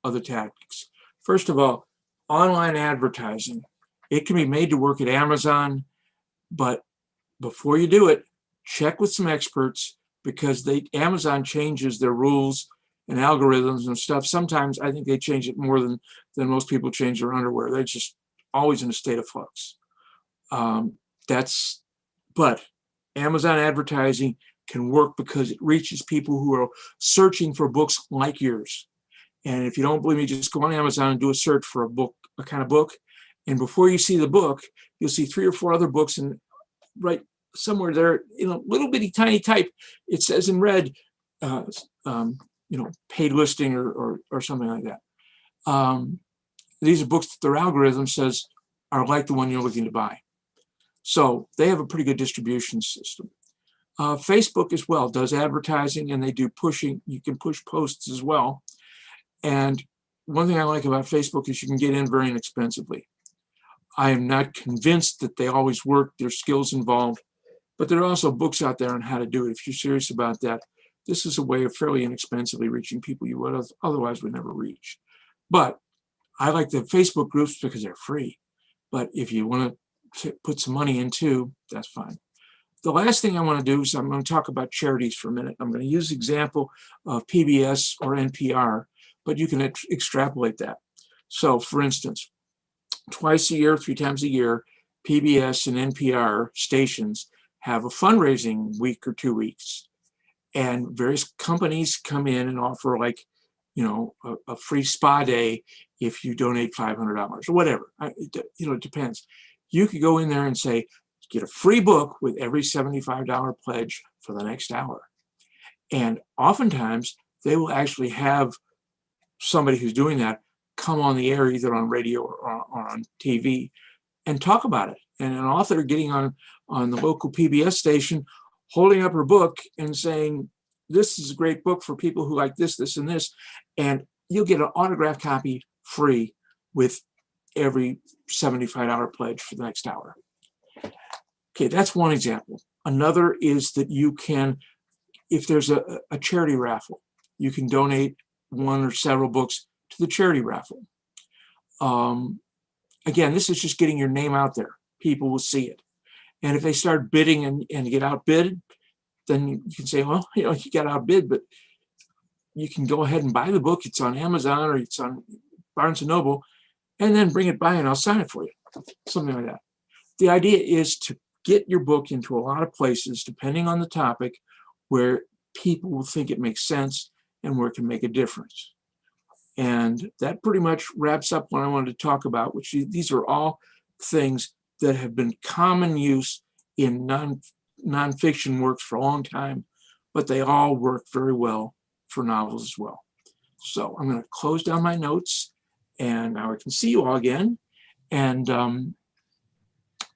other tactics. First of all, online advertising. It can be made to work at Amazon, but before you do it, check with some experts, because Amazon changes their rules and algorithms and stuff. Sometimes I think they change it more than most people change their underwear. They're just always in a state of flux. But Amazon advertising can work because it reaches people who are searching for books like yours. And if you don't believe me, just go on Amazon and do a search for a book, a kind of book. And before you see the book, you'll see 3 or 4 other books, and right somewhere there, in a little bitty tiny type, it says in red, paid listing or something like that. These are books that their algorithm says are like the one you're looking to buy. So they have a pretty good distribution system. Facebook as well does advertising, and they do pushing. You can push posts as well. And one thing I like about Facebook is you can get in very inexpensively. I am not convinced that they always work. There's skills involved, but there are also books out there on how to do it. If you're serious about that, this is a way of fairly inexpensively reaching people you would otherwise would never reach. But I like the Facebook groups because they're free. But if you want to put some money in too, that's fine. The last thing I want to do is I'm going to talk about charities for a minute. I'm going to use the example of PBS or NPR, but you can extrapolate that. So for instance, twice a year, 3 times a year, PBS and NPR stations have a fundraising week or 2 weeks. And various companies come in and offer, like, a free spa day if you donate $500 or whatever. It depends. You could go in there and say, get a free book with every $75 pledge for the next hour. And oftentimes they will actually have somebody who's doing that come on the air, either on radio or on TV, and talk about it. And an author getting on the local PBS station, holding up her book and saying, this is a great book for people who like this, this, and this. And you'll get an autographed copy free with every $75 pledge for the next hour. Okay, that's one example. Another is that you can, if there's a charity raffle, you can donate one or several books to the charity raffle. Again, this is just getting your name out there. People will see it. And if they start bidding and get outbid, then you can say, well, you got outbid, but you can go ahead and buy the book. It's on Amazon or it's on Barnes & Noble, and then bring it by and I'll sign it for you. Something like that. The idea is to get your book into a lot of places, depending on the topic, where people will think it makes sense and where it can make a difference. And that pretty much wraps up what I wanted to talk about, which these are all things that have been common use in nonfiction works for a long time, but they all work very well for novels as well. So I'm going to close down my notes, and now I can see you all again. And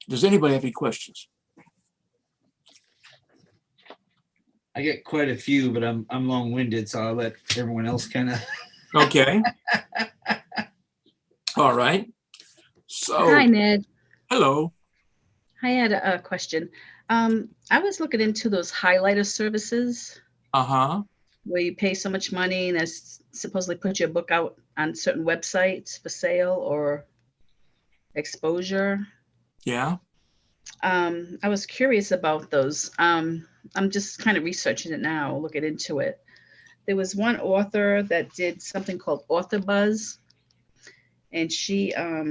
does anybody have any questions? I get quite a few, but I'm long-winded, so I'll let everyone else kind of. Okay. All right. So. Hi, Ned. Hello. I had a question. I was looking into those highlighter services. Uh-huh. Where you pay so much money and that's supposedly put your book out on certain websites for sale or exposure. Yeah. I was curious about those. I'm just kind of researching it now, looking into it. There was one author that did something called Author Buzz, and she, her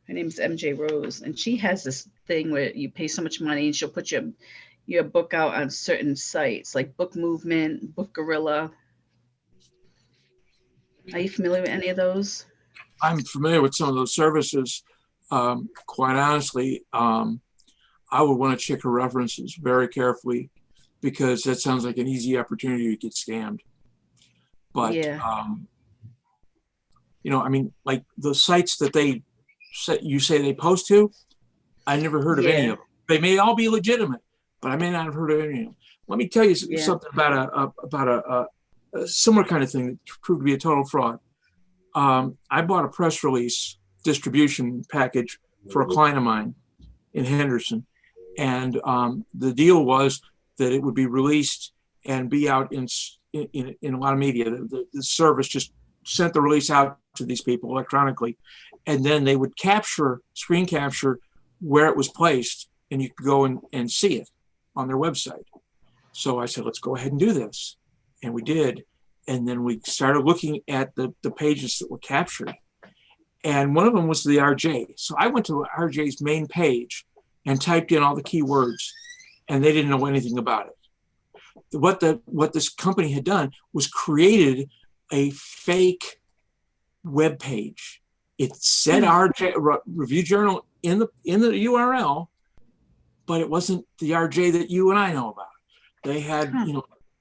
name is MJ Rose, and she has this thing where you pay so much money and she'll put your book out on certain sites like Book Movement, Book Gorilla. Are you familiar with any of those? I'm familiar with some of those services. Quite honestly, I would want to check her references very carefully, because that sounds like an easy opportunity to get scammed. But, yeah. I mean, like the sites that you say they post to, I never heard of any of them. They may all be legitimate, but I may not have heard of any of them. Let me tell you something about a similar kind of thing that proved to be a total fraud. I bought a press release distribution package for a client of mine in Henderson. And the deal was that it would be released and be out in a lot of media. The service just sent the release out to these people electronically, and then they would screen capture where it was placed, and you could go and see it on their website. So I said, let's go ahead and do this. And we did. And then we started looking at the pages that were captured. And one of them was the RJ. So I went to RJ's main page and typed in all the keywords, and they didn't know anything about it. What this company had done was created a fake web page. It said RJ Review Journal in the URL, but it wasn't the RJ that you and I know about. They had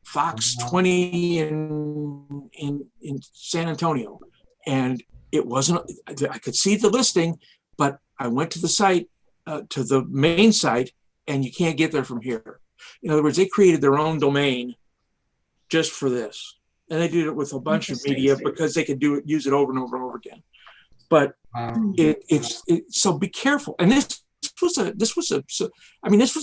Fox 20 in San Antonio, and it wasn't. I could see the listing, but I went to the site, to the main site, and you can't get there from here. In other words, they created their own domain just for this, and they did it with a bunch of media because they could use it over and over and over again. But it's so be careful. And this was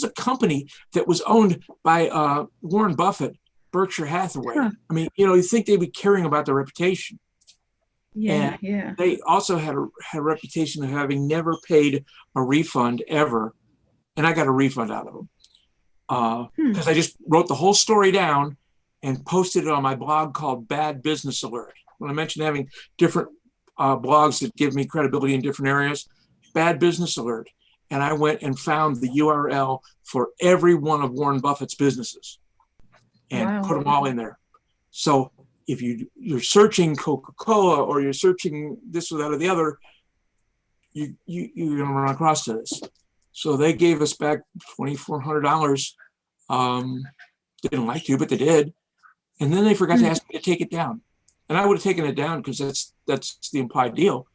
a company that was owned by Warren Buffett, Berkshire Hathaway. I mean, you think they'd be caring about their reputation. Yeah, and they also had a reputation of having never paid a refund ever, and I got a refund out of them because I just wrote the whole story down and posted it on my blog called Bad Business Alert. When I mentioned having different blogs that give me credibility in different areas, Bad Business Alert, and I went and found the URL for every one of Warren Buffett's businesses and put them all in there. So if you're searching Coca-Cola or you're searching this or that or the other, you're going to run across to this. So they gave us back $2,400. Didn't like to, but they did. And then they forgot to ask me to take it down. And I would have taken it down because that's the implied deal.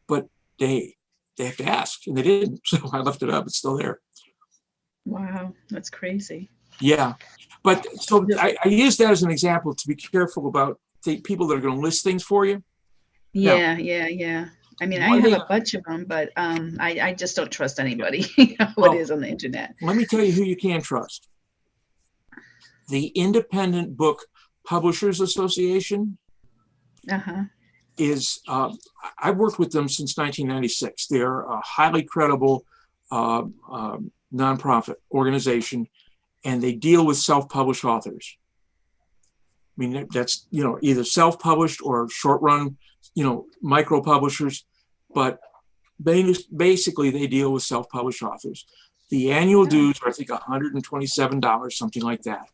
But they have to ask, and they didn't. So I left it up. It's still there. Wow, that's crazy. Yeah. But so I use that as an example to be careful about the people that are going to list things for you. Yeah, yeah. I mean, I have a bunch of them, but I just don't trust anybody. What is on the internet. Let me tell you who you can trust. The Independent Book Publishers Association is, I've worked with them since 1996. They're a highly credible nonprofit organization, and they deal with self-published authors. I mean, that's, either self-published or short-run, micro publishers, but basically they deal with self-published authors. The annual dues are, I think, $127, something like that.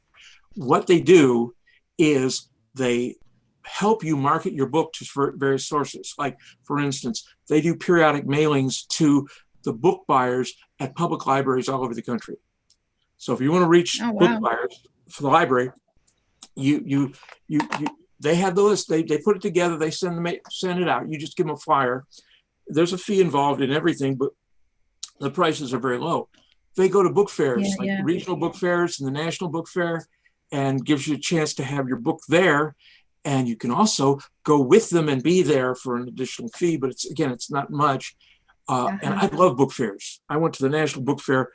What they do is they help you market your book to various sources. Like, for instance, they do periodic mailings to the book buyers at public libraries all over the country. So if you want to reach book buyers for the library, they have the list. They put it together. They send it out. You just give them a flyer. There's a fee involved in everything, but the prices are very low. They go to book fairs, the regional book fairs and the national book fair, and gives you a chance to have your book there. And you can also go with them and be there for an additional fee, but it's not much. And I love book fairs. I went to the National Book Fair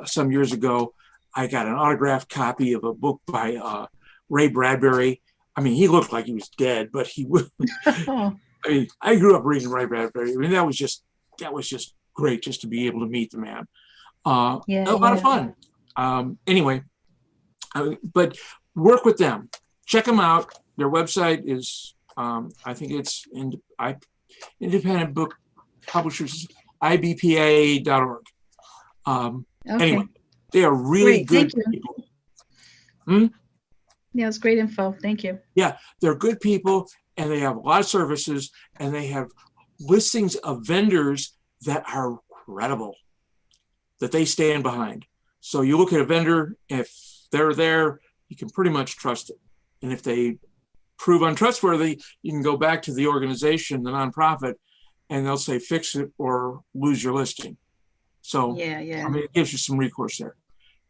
some years ago. I got an autographed copy of a book by Ray Bradbury. I mean, he looked like he was dead, but he was. I mean, I grew up reading Ray Bradbury. I mean, that was just great just to be able to meet the man. A lot of fun. Anyway, but work with them. Check them out. Their website is, I think it's Independent Book Publishers, IBPA.org. Anyway, they are really good people. Yeah, it's great info. Thank you. Yeah, they're good people, and they have a lot of services, and they have listings of vendors that are credible, that they stand behind. So you look at a vendor, if they're there, you can pretty much trust it. And if they prove untrustworthy, you can go back to the organization, the nonprofit, and they'll say fix it or lose your listing. So I mean, it gives you some recourse there.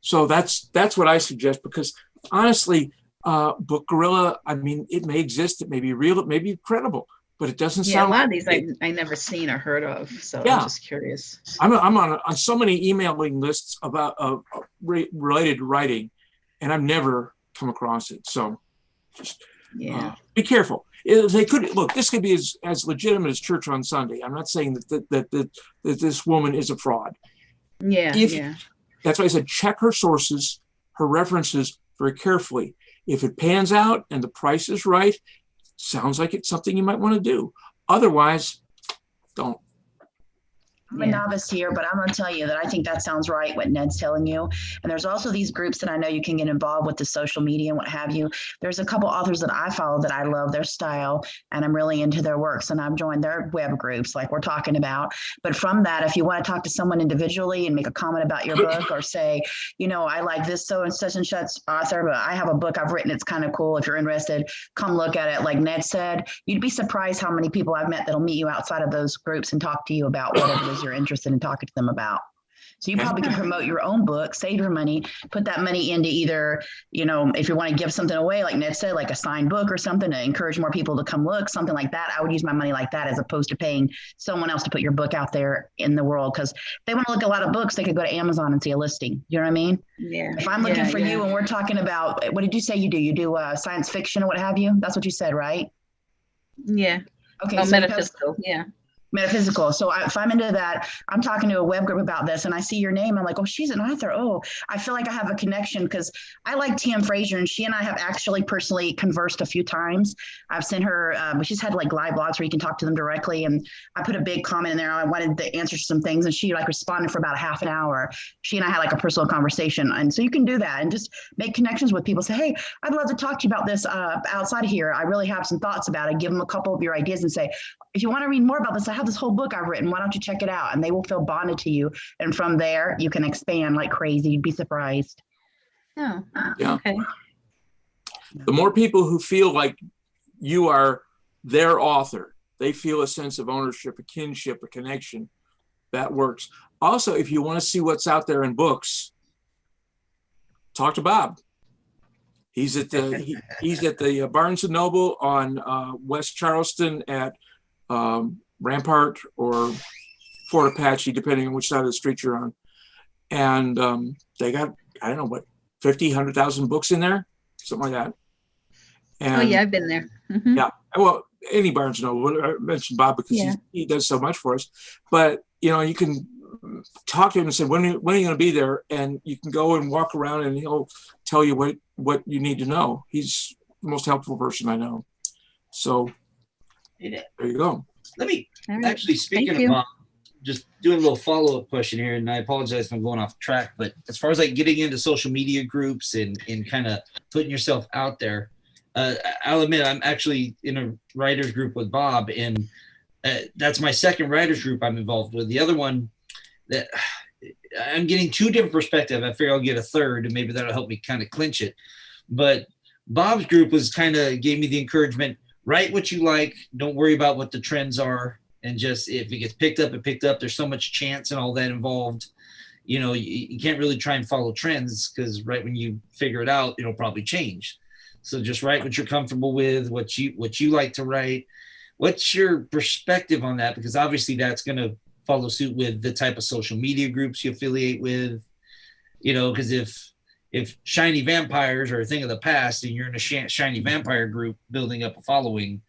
So that's what I suggest, because honestly, Book Gorilla, I mean, it may exist, it may be real, it may be credible, but it doesn't sound. A lot of these I never seen or heard of, so I'm just curious. I'm on so many emailing lists about related to writing, and I've never come across it. So just be careful. They could look. This could be as legitimate as church on Sunday. I'm not saying that this woman is a fraud. That's why I said check her sources, her references very carefully. If it pans out and the price is right, sounds like it's something you might want to do. Otherwise, don't. I'm a novice here, but I'm going to tell you that I think that sounds right, what Ned's telling you. And there's also these groups that I know you can get involved with, the social media and what have you. There's a couple authors that I follow that I love their style, and I'm really into their works, and I've joined their web groups like we're talking about. But from that, if you want to talk to someone individually and make a comment about your book, or say, I like this so and such author, but I have a book I've written, it's kind of cool. If you're interested, come look at it. Like Ned said, you'd be surprised how many people I've met that'll meet you outside of those groups and talk to you about whatever it is you're interested in talking to them about. So you probably can promote your own book, save your money, put that money into either, if you want to give something away, like Ned said, like a signed book or something to encourage more people to come look, something like that. I would use my money like that as opposed to paying someone else to put your book out there in the world. Because they want to look at a lot of books, they could go to Amazon and see a listing. You know what I mean? Yeah. If I'm looking for you and we're talking about, what did you say you do? You do science fiction or what have you? That's what you said, right? Yeah. Okay. So metaphysical. Metaphysical. So if I'm into that, I'm talking to a web group about this and I see your name, I'm like, oh, she's an author. Oh, I feel like I have a connection because I like TM Fraser and she and I have actually personally conversed a few times. I've sent her, she's had like live blogs where you can talk to them directly. And I put a big comment in there. I wanted the answers to some things and she like responded for about a half an hour. She and I had like a personal conversation. And so you can do that and just make connections with people. Say, hey, I'd love to talk to you about this outside of here. I really have some thoughts about it. Give them a couple of your ideas and say, if you want to read more about this, I have this whole book I've written. Why don't you check it out? And they will feel bonded to you. And from there, you can expand like crazy. You'd be surprised. Oh, Yeah. okay. The more people who feel like you are their author, they feel a sense of ownership, a kinship, a connection. That works. Also, if you want to see what's out there in books, talk to Bob. He's at the Barnes and Noble on West Charleston at Rampart or Fort Apache, depending on which side of the street you're on. And they got, I don't know, what, 50, 100,000 books in there, something like that. And, Oh yeah, I've been there. Mhm. Yeah, well, any Barnes and Noble. I mentioned Bob because Yeah. he does so much for us. But you can talk to him and say, when are you going to be there? And you can go and walk around, and he'll tell you what you need to know. He's the most helpful person I know. So there you go. Let me All right. actually, speaking Thank of you. Bob, just doing a little follow-up question here, and I apologize if I'm going off track, but as far as like getting into social media groups and kind of putting yourself out there, I'll admit I'm actually in a writers group with Bob, and that's my second writers group I'm involved with. The other one that I'm getting two different perspectives. I figure I'll get a third, and maybe that'll help me kind of clinch it. But Bob's group was kind of gave me the encouragement: write what you like, don't worry about what the trends are, and just if it gets picked up, it picked up. There's so much chance and all that involved. You can't really try and follow trends because right when you figure it out, it'll probably change. So just write what you're comfortable with, what you like to write. What's your perspective on that? Because obviously that's going to follow suit with the type of social media groups you affiliate with. Because if shiny vampires are a thing of the past and you're in a shiny vampire group building up a following,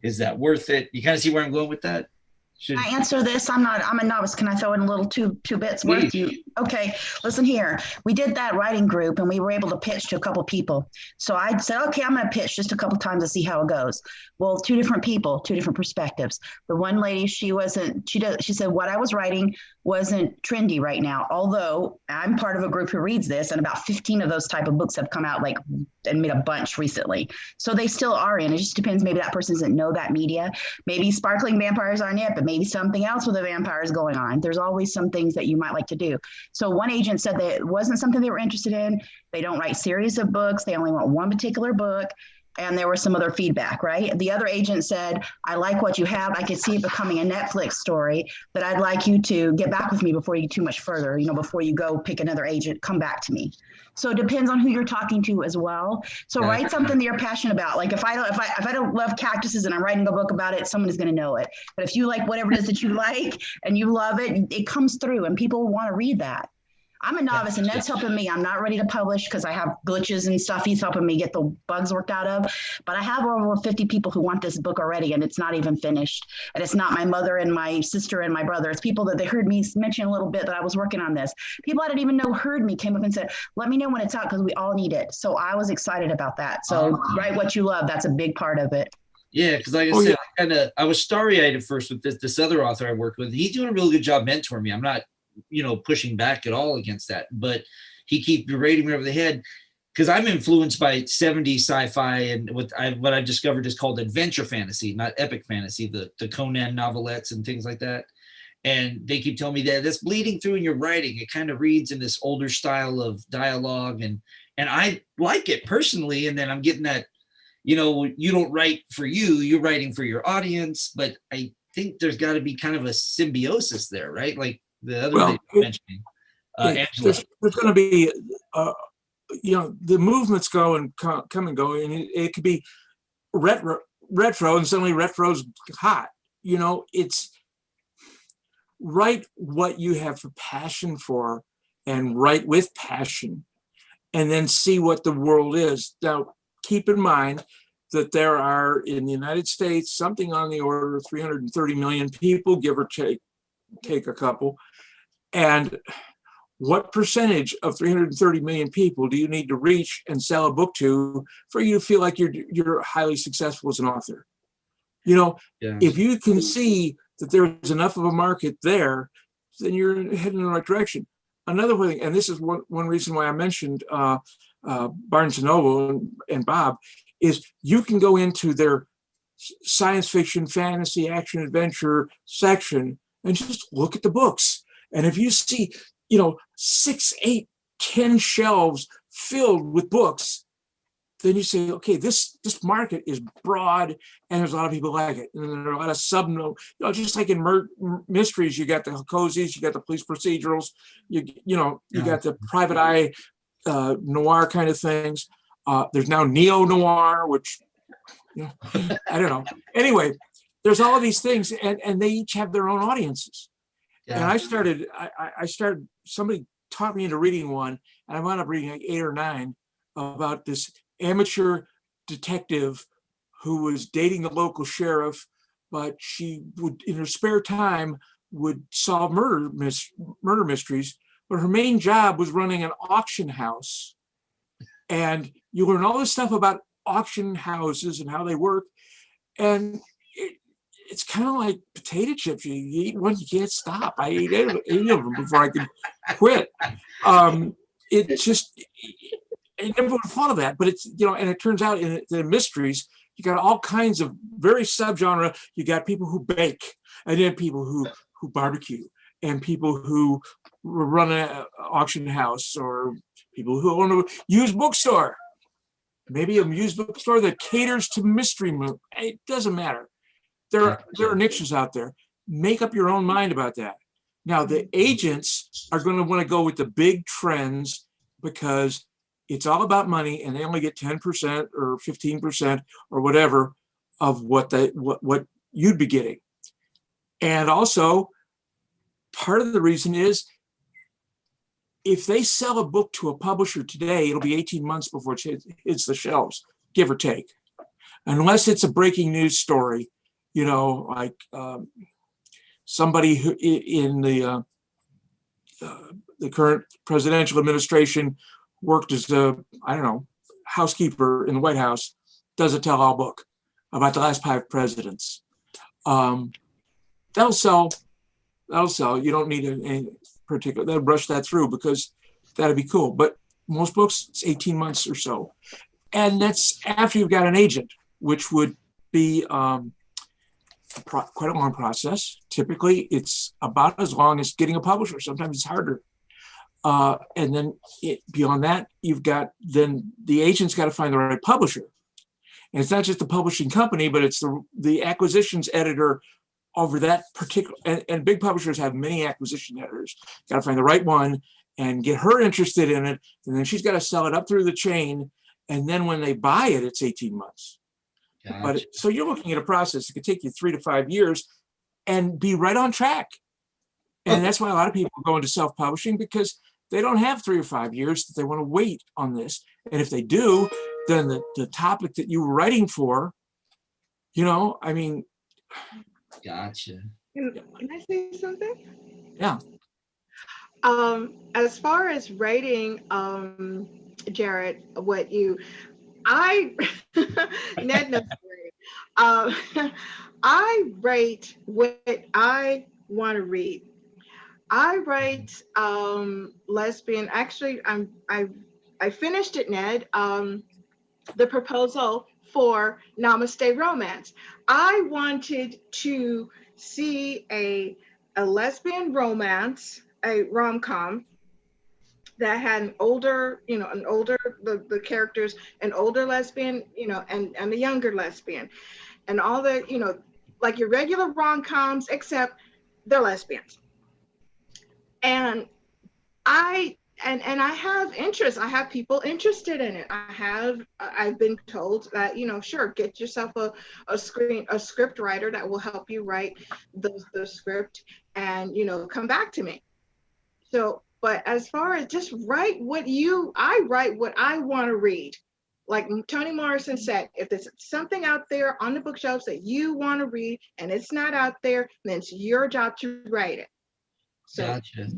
is that worth it? You kind of see where I'm going with that? Can I answer this? I'm a novice. Can I throw in a little two bits worth? Okay, listen here. We did that writing group and we were able to pitch to a couple people. So I said, okay, I'm going to pitch just a couple times to see how it goes. Well, two different people, two different perspectives. The one lady, she said what I was writing wasn't trendy right now. Although I'm part of a group who reads this, and about 15 of those type of books have come out and made a bunch recently. So they still are in. It just depends. Maybe that person doesn't know that media. Maybe sparkling vampires aren't it, but maybe something else with the vampires going on. There's always some things that you might like to do. So one agent said that it wasn't something they were interested in. They don't write series of books. They only want one particular book. And there was some other feedback, right? The other agent said, I like what you have. I could see it becoming a Netflix story, but I'd like you to get back with me before you get too much further. Before you go pick another agent, come back to me. So it depends on who you're talking to as well. So write something that you're passionate about. Like if I don't love cactuses and I'm writing a book about it, someone is going to know it. But if you like whatever it is that you like and you love it, it comes through and people want to read that. I'm a novice and Ned's helping me. I'm not ready to publish because I have glitches and stuff he's helping me get the bugs worked out of. But I have over 50 people who want this book already and it's not even finished. And it's not my mother and my sister and my brother. It's people that they heard me mention a little bit that I was working on this. People I didn't even know heard me came up and said, let me know when it's out because we all need it. So I was excited about that. So write what you love. That's a big part of it. Yeah, because like I said, I was starry-eyed at first with this other author I worked with. He's doing a really good job mentoring me. I'm not pushing back at all against that, but he keeps berating me over the head because I'm influenced by 70s sci-fi and what I've discovered is called adventure fantasy, not epic fantasy, the Conan novelettes and things like that. And they keep telling me that that's bleeding through in your writing. It kind of reads in this older style of dialogue, and I like it personally. And then I'm getting that, you don't write for you, you're writing for your audience. But I think there's got to be kind of a symbiosis there, right? Like the other thing you're mentioning, Angela. There's going to be, the movements go and come and go, and it could be retro, and suddenly retro's hot. It's write what you have a passion for, and write with passion, and then see what the world is. Now, keep in mind, that there are in the United States something on the order of 330 million people, give or take a couple. And what percentage of 330 million people do you need to reach and sell a book to for you to feel like you're highly successful as an author? You know, if you can see that there is enough of a market there, then you're heading in the right direction. Another thing, and this is one reason why I mentioned Barnes and Noble and Bob, is you can go into their science fiction, fantasy, action, adventure section and just look at the books. And if you see, 6, 8, 10 shelves filled with books, then you say, okay, this market is broad and there's a lot of people like it. And then there are a lot of just like in mysteries, you got the cozies, you got the police procedurals, you got the private eye noir kind of things. There's now neo-noir, which, I don't know. Anyway, there's all of these things and they each have their own audiences. Yeah. And I started, somebody taught me into reading one and I wound up reading like 8 or 9 about this amateur detective who was dating the local sheriff, but she would, in her spare time, would solve murder mysteries. But her main job was running an auction house. And you learn all this stuff about auction houses and how they work. And it's kind of like potato chips. You eat one, you can't stop. I ate 8 of them before I could quit. It just... I never would have thought of that, but it's, and it turns out in the mysteries, you got all kinds of very subgenre. You got people who bake, and then people who barbecue, and people who run an auction house, or people who own a used bookstore. Maybe a used bookstore that caters to mystery movies. It doesn't matter. There are niches out there. Make up your own mind about that. Now, the agents are going to want to go with the big trends because it's all about money, and they only get 10% or 15% or whatever of what you'd be getting. And also, part of the reason is if they sell a book to a publisher today, it'll be 18 months before it hits the shelves, give or take, unless it's a breaking news story, like somebody who in the current presidential administration worked as a, housekeeper in the White House, does a tell-all book about the last 5 presidents. That'll sell. You don't need any particular, they'll rush that through because that'd be cool. But most books, it's 18 months or so. And that's after you've got an agent, which would be quite a long process. Typically, it's about as long as getting a publisher. Sometimes it's harder. And then beyond that, you've got, then the agent's got to find the right publisher. And it's not just the publishing company, but it's the acquisitions editor over that particular, and big publishers have many acquisition editors. Got to find the right one and get her interested in it. And then she's got to sell it up through the chain. And then when they buy it, it's 18 months. Gotcha. But so you're looking at a process that could take you 3 to 5 years and be right on track. And that's why a lot of people go into self-publishing, because they don't have 3 or 5 years that they want to wait on this. And if they do, then the topic that you were writing for, Gotcha. Can I say something? Yeah. As far as writing, Jared, Ned knows. I write what I want to read. I write lesbian. Actually, I finished it, Ned. The proposal for Namaste Romance. I wanted to see a lesbian romance, a rom-com that had the characters, an older lesbian, and a younger lesbian, and all the, like your regular rom-coms, except they're lesbians. And I have interest. I have people interested in it. I've been told that, sure, get yourself a script writer that will help you write the script and, come back to me. So, but as far as just I write what I want to read. like Toni Morrison said, if there's something out there on the bookshelves that you want to read and it's not out there, then it's your job to write it. So Gotcha.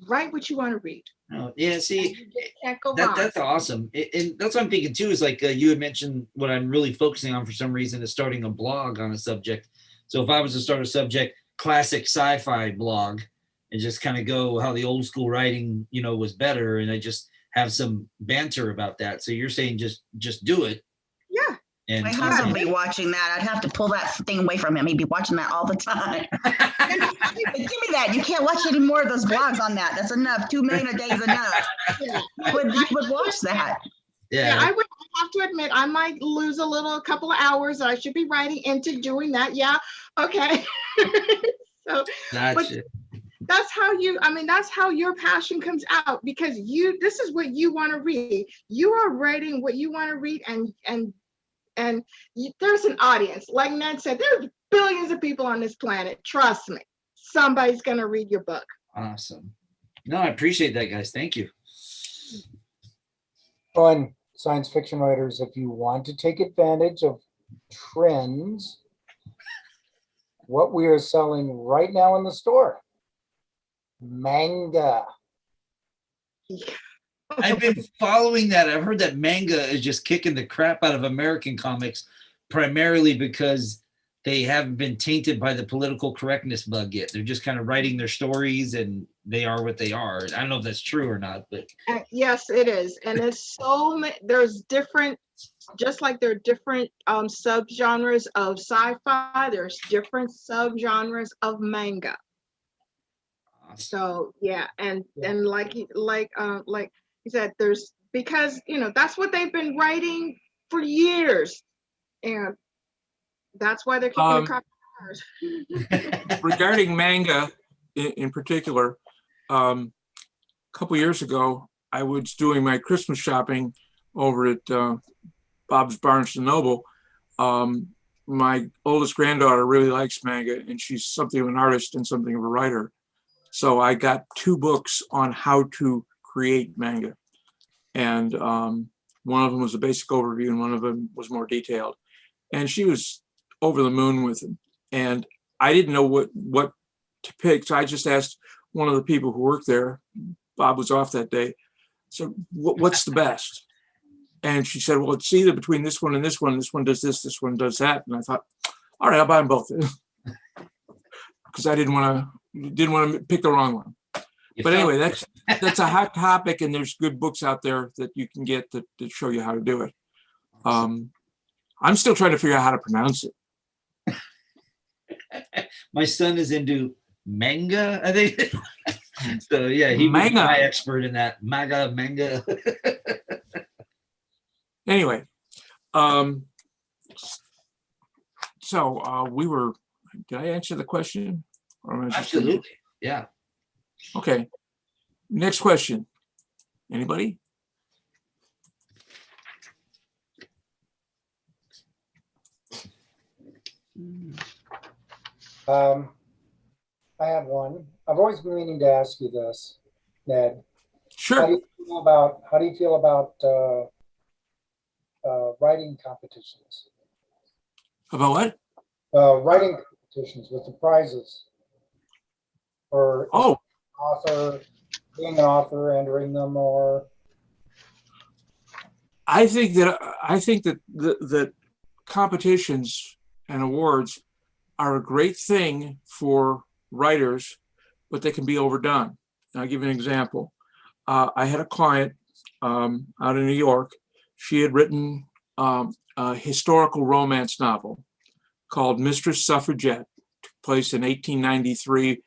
write what you want to read. Oh, yeah, see, You just can't go wrong. that's awesome. And that's what I'm thinking too, is like you had mentioned what I'm really focusing on for some reason is starting a blog on a subject. So if I was to start a subject, classic sci-fi blog, and just kind of go how the old school writing, you know, was better, and I just have some banter about that. So you're saying just do it. Yeah. And My husband would be watching that. I'd have to pull that thing away from him. He'd be watching that all the time. Give me that. You can't watch any more of those blogs on that. That's enough. 2 million a day is enough. Yeah. He would watch that. Yeah, I would have to admit I might lose a couple of hours that I should be writing into doing that. Yeah, okay. So, Gotcha. that's how your passion comes out, because this is what you want to read. You are writing what you want to read, and there's an audience. Like Ned said, there's billions of people on this planet. Trust me, somebody's going to read your book. Awesome. No, I appreciate that, guys. Thank you. Fun science fiction writers, if you want to take advantage of trends, what we are selling right now in the store, manga. I've been following that. I've heard that manga is just kicking the crap out of American comics, primarily because they haven't been tainted by the political correctness bug yet. They're just kind of writing their stories and they are what they are. I don't know if that's true or not, but Yes, it is. And there's different, just like there are different subgenres of sci-fi, there's different subgenres of manga. So yeah, and like he said, there's, because that's what they've been writing for years, and that's why they're kicking the crap out of Regarding manga in particular, a couple years ago, I was doing my Christmas shopping over at Bob's Barnes and Noble. My oldest granddaughter really likes manga, and she's something of an artist and something of a writer. So I got 2 books on how to create manga. And one of them was a basic overview and one of them was more detailed. And she was over the moon with them. And I didn't know what to pick. So I just asked one of the people who worked there, Bob was off that day, so what's the best? And she said, well, it's either between this one and this one. This one does this one does that. And I thought, all right, I'll buy them both. Because I didn't want to pick the wrong one. But anyway, that's a hot topic, and there's good books out there that you can get that show you how to do it. I'm still trying to figure out how to pronounce it. my son is into manga, I think. So yeah, he was my expert in that. Manga. Anyway, so we were, did I answer the question? Absolutely, yeah. Okay, next question. Anybody? I have one. I've always been meaning to ask you this, Ned. Sure. How do you feel about writing competitions? About what? Writing competitions with the prizes, or being an author, entering them, or. I think that that competitions and awards are a great thing for writers, but they can be overdone. And I'll give you an example. I had a client out in New York. She had written a historical romance novel called Mistress Suffragette. Took place in 1893.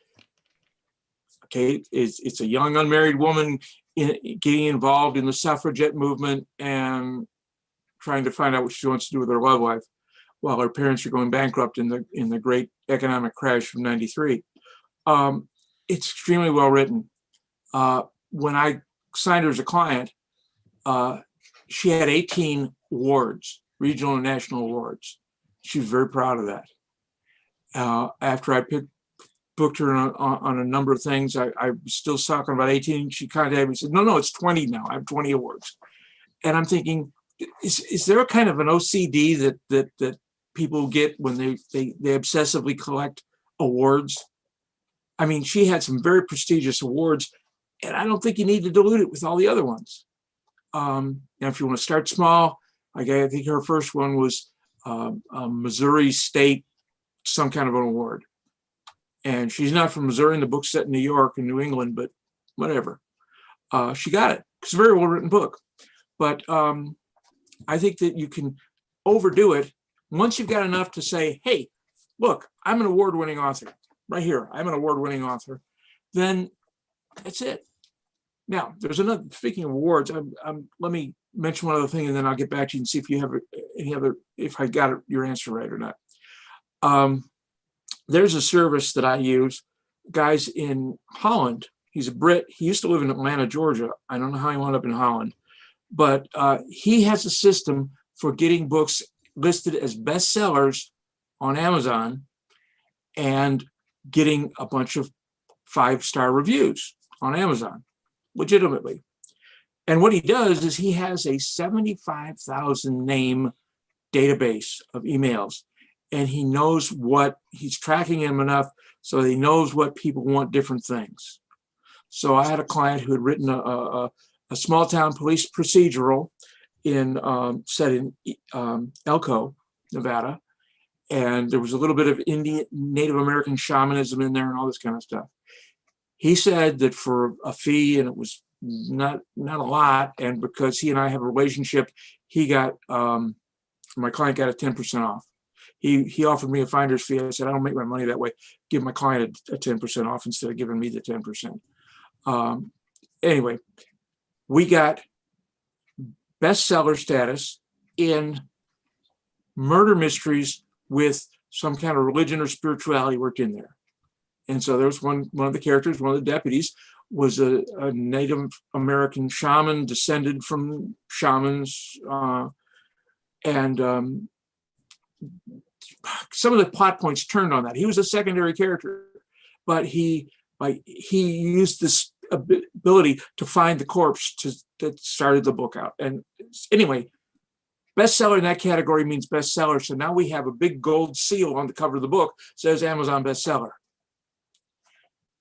Okay, it's a young unmarried woman getting involved in the suffragette movement and trying to find out what she wants to do with her love life while her parents are going bankrupt in the great economic crash from 93. It's extremely well written. When I signed her as a client, she had 18 awards, regional and national awards. She was very proud of that. After I booked her on a number of things, I was still talking about 18. She contacted me and said, no, it's 20 now. I have 20 awards. And I'm thinking, is there a kind of an OCD that people get when they obsessively collect awards? I mean, she had some very prestigious awards, and I don't think you need to dilute it with all the other ones. Now, if you want to start small, like I think her first one was Missouri State, some kind of an award. And she's not from Missouri, and the book's set in New York and New England, but whatever. She got it. It's a very well-written book. But I think that you can overdo it once you've got enough to say, hey, look, I'm an award-winning author. Right here, I'm an award-winning author. Then that's it. Now, there's another, speaking of awards, let me mention one other thing, and then I'll get back to you and see if you have any other, if I got your answer right or not. There's a service that I use, guys in Holland. He's a Brit. He used to live in Atlanta, Georgia. I don't know how he wound up in Holland, but he has a system for getting books listed as bestsellers on Amazon and getting a bunch of 5-star reviews on Amazon, legitimately. And what he does is he has a 75,000 name database of emails, and he knows what, he's tracking them enough so he knows what people want different things. So I had a client who had written a small town police procedural set in Elko, Nevada. And there was a little bit of Indian, Native American shamanism in there and all this kind of stuff. He said that for a fee, and it was not a lot, and because he and I have a relationship, he got, my client got a 10% off. He offered me a finder's fee. I said, I don't make my money that way. Give my client a 10% off instead of giving me the 10%. Anyway, we got bestseller status in murder mysteries with some kind of religion or spirituality worked in there. And so there was one of the characters, one of the deputies, was a Native American shaman, descended from shamans, and some of the plot points turned on that. He was a secondary character, but he used this ability to find the corpse that started the book out. And anyway, bestseller in that category means bestseller. So now we have a big gold seal on the cover of the book, says Amazon bestseller.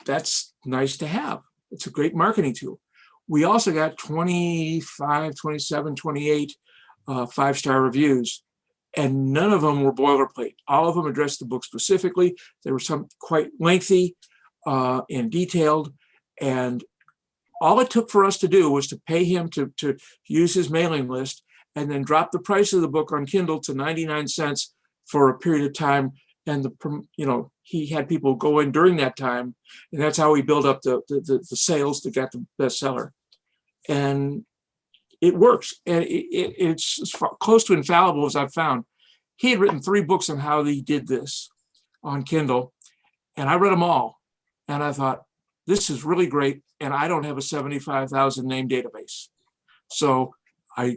That's nice to have. It's a great marketing tool. We also got 25, 27, 28 5-star reviews, and none of them were boilerplate. All of them addressed the book specifically. There were some quite lengthy and detailed, and all it took for us to do was to pay him to use his mailing list and then drop the price of the book on Kindle to 99 cents for a period of time. And he had people go in during that time, and that's how we built up the sales to get the bestseller. And it works, and it's as close to infallible as I've found. He had written 3 books on how he did this on Kindle, and I read them all, and I thought, this is really great, and I don't have a 75,000 name database. So I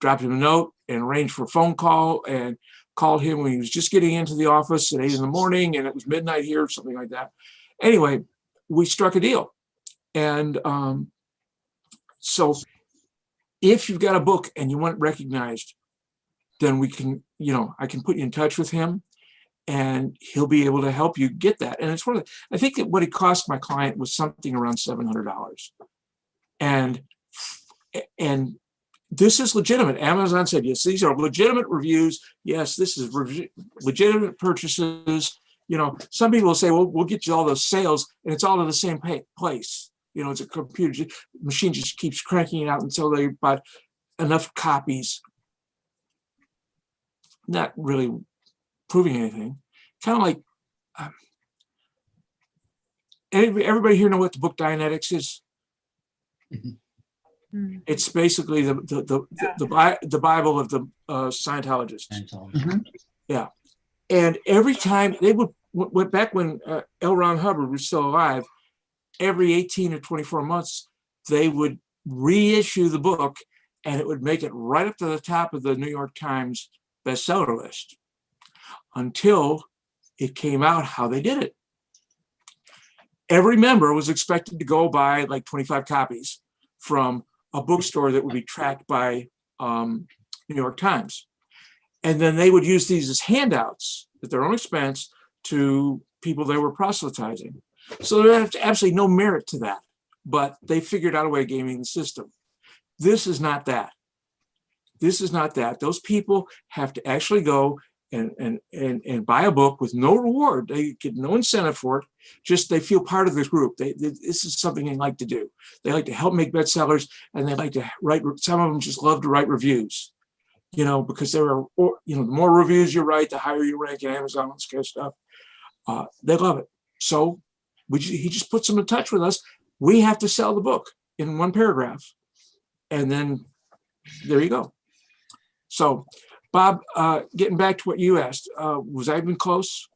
dropped him a note and arranged for a phone call, and called him when he was just getting into the office at 8 in the morning, and it was midnight here, something like that. Anyway, we struck a deal. And so if you've got a book and you want it recognized, then we can, I can put you in touch with him, and he'll be able to help you get that. And it's I think that what it cost my client was something around $700. And this is legitimate. Amazon said, yes, these are legitimate reviews. Yes, this is legitimate purchases. Some people will say, well, we'll get you all those sales, and it's all to the same place. It's a computer machine just keeps cranking it out until they bought enough copies. Not really proving anything. Kind of like everybody here know what the book Dianetics is? It's basically the Bible of the Scientologists. Yeah, and every time they went back when L. Ron Hubbard was still alive, every 18 or 24 months they would reissue the book, and it would make it right up to the top of the New York Times bestseller list until it came out how they did it. Every member was expected to go buy like 25 copies from a bookstore that would be tracked by New York Times. And then they would use these as handouts at their own expense to people they were proselytizing. So there's absolutely no merit to that, but they figured out a way of gaming the system. This is not that. This is not that. Those people have to actually go and buy a book with no reward. They get no incentive for it. Just they feel part of this group. This is something they like to do. They like to help make bestsellers, and they like to write. Some of them just love to write reviews, because there are, the more reviews you write, the higher you rank in Amazon and this kind of stuff. They love it. So he just puts them in touch with us. We have to sell the book in one paragraph, and then there you go. So, Bob, getting back to what you asked, was I even close?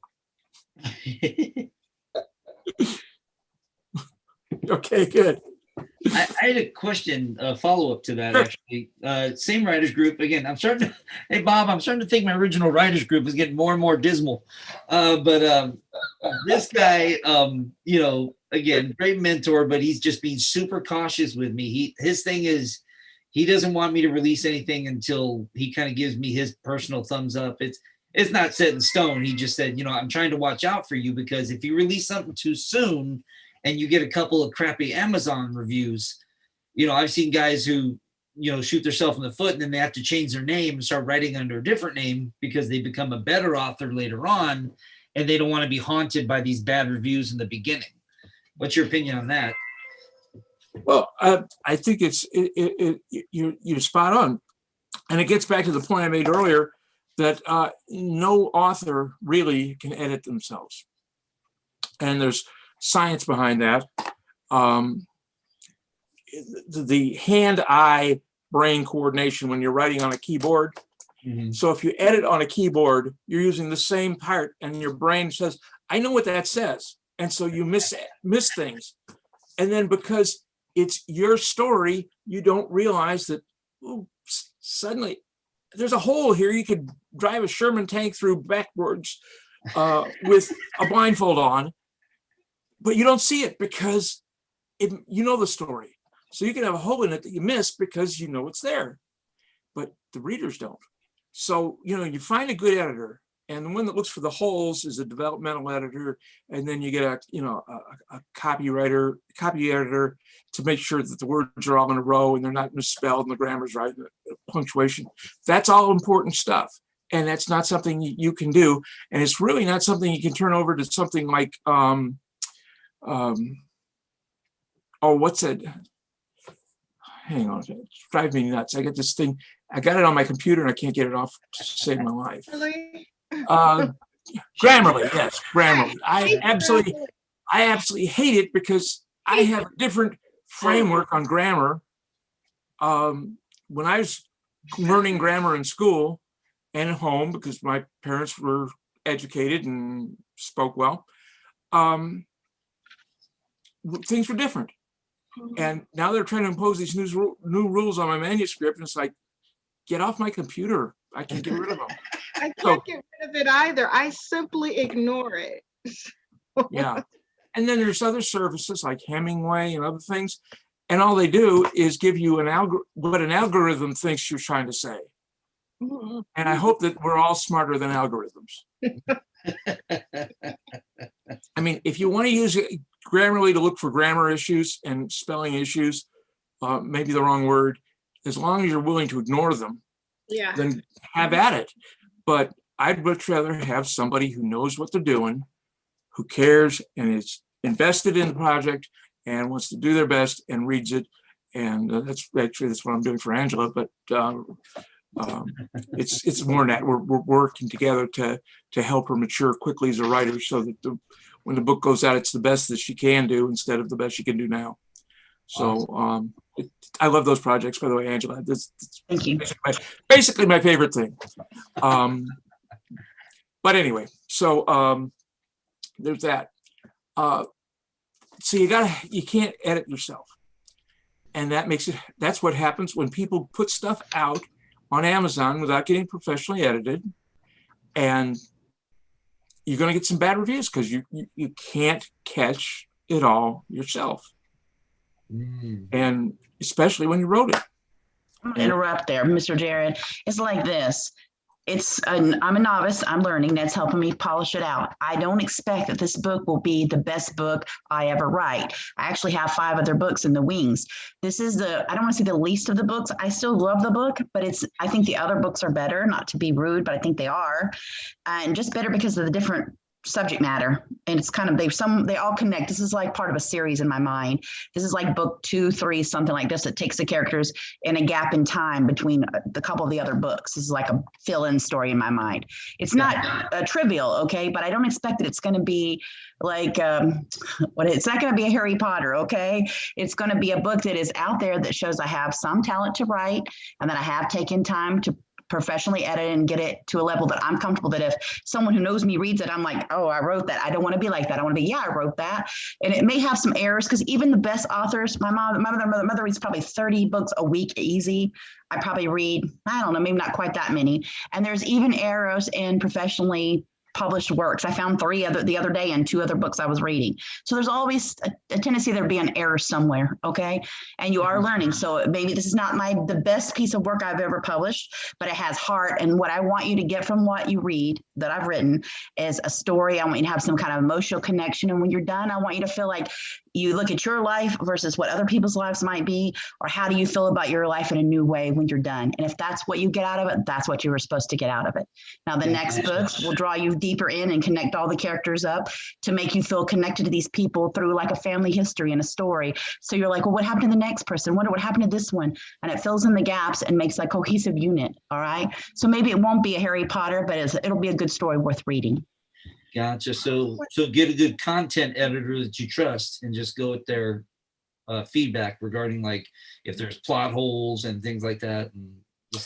Okay, good. I had a question, a follow-up to that, actually. Same writers group. Again, hey, Bob, I'm starting to think my original writers group is getting more and more dismal. But this guy, again, great mentor, but he's just being super cautious with me. His thing is, he doesn't want me to release anything until he kind of gives me his personal thumbs up. It's not set in stone. He just said, I'm trying to watch out for you, because if you release something too soon and you get a couple of crappy Amazon reviews, I've seen guys who, shoot themselves in the foot, and then they have to change their name and start writing under a different name because they become a better author later on, and they don't want to be haunted by these bad reviews in the beginning. What's your opinion on that? Well, I think you're spot on. And it gets back to the point I made earlier that no author really can edit themselves. And there's science behind that. The hand-eye brain coordination when you're writing on a keyboard. Mm-hmm. So if you edit on a keyboard, you're using the same part, and your brain says, I know what that says. And so you miss things. And then because it's your story, you don't realize that suddenly there's a hole here. You could drive a Sherman tank through backwards with a blindfold on, but you don't see it because you know the story. So you can have a hole in it that you miss because you know it's there, but the readers don't. So, you find a good editor, and the one that looks for the holes is a developmental editor, and then you get a copy editor to make sure that the words are all in a row and they're not misspelled and the grammar's right, and the punctuation. That's all important stuff, and that's not something you can do, and it's really not something you can turn over to something like what's it? Hang on, it's driving me nuts. I got this thing. I got it on my computer and I can't get it off to save my life. Really? Grammarly, yes, Grammarly. I absolutely hate it because I have a different framework on grammar. When I was learning grammar in school and at home, because my parents were educated and spoke well, things were different. And now they're trying to impose these new rules on my manuscript, and it's like, get off my computer. I can get rid of them. I can't get rid of it either. I simply ignore it. Yeah. And then there's other services like Hemingway and other things. And all they do is give you what an algorithm thinks you're trying to say. And I hope that we're all smarter than algorithms. I mean, if you want to use Grammarly to look for grammar issues and spelling issues, maybe the wrong word, as long as you're willing to ignore them, then have at it. But I'd much rather have somebody who knows what they're doing, who cares and is invested in the project and wants to do their best and reads it. And that's what I'm doing for Angela. But it's more than that. We're working together to help her mature quickly as a writer, so that when the book goes out, it's the best that she can do instead of the best she can do now. So I love those projects, by the way, Angela. Thank you. Basically my favorite thing. But anyway, so there's that. So you can't edit yourself. And that's what happens when people put stuff out on Amazon without getting professionally edited. And you're going to get some bad reviews because you can't catch it all yourself. And especially when you wrote it. I'm gonna interrupt there, Mr. Jared. It's like this. I'm a novice. I'm learning. Ned's helping me polish it out. I don't expect that this book will be the best book I ever write. I actually have 5 other books in the wings. This is I don't want to say the least of the books. I still love the book, but I think the other books are better, not to be rude, but I think they are. And just better because of the different subject matter. And it's kind of, they all connect. This is like part of a series in my mind. This is like book 2, 3, something like this. It takes the characters in a gap in time between the couple of the other books. This is like a fill-in story in my mind. It's not trivial, okay? But I don't expect that it's going to be like, it's not going to be a Harry Potter, okay? It's going to be a book that is out there that shows I have some talent to write and that I have taken time to professionally edit and get it to a level that I'm comfortable that if someone who knows me reads it, I'm like, oh, I wrote that. I don't want to be like that. I want to be, yeah, I wrote that. And it may have some errors because even the best authors, my mother reads probably 30 books a week easy. I probably read, I don't know, maybe not quite that many. And there's even errors in professionally published works. I found 3 the other day in 2 other books I was reading. So there's always a tendency there to be an error somewhere, okay? And you are learning. So maybe this is not the best piece of work I've ever published, but it has heart. And what I want you to get from what you read that I've written is a story. I want you to have some kind of emotional connection. And when you're done, I want you to feel like you look at your life versus what other people's lives might be, or how do you feel about your life in a new way when you're done? And if that's what you get out of it, that's what you were supposed to get out of it. Now, the next books will draw you deeper in and connect all the characters up to make you feel connected to these people through like a family history and a story. So you're like, well, what happened to the next person? Wonder what happened to this one? And it fills in the gaps and makes a cohesive unit. All right. So maybe it won't be a Harry Potter, but it'll be a good story worth reading. Gotcha. So get a good content editor that you trust and just go with their feedback regarding like if there's plot holes and things like that. And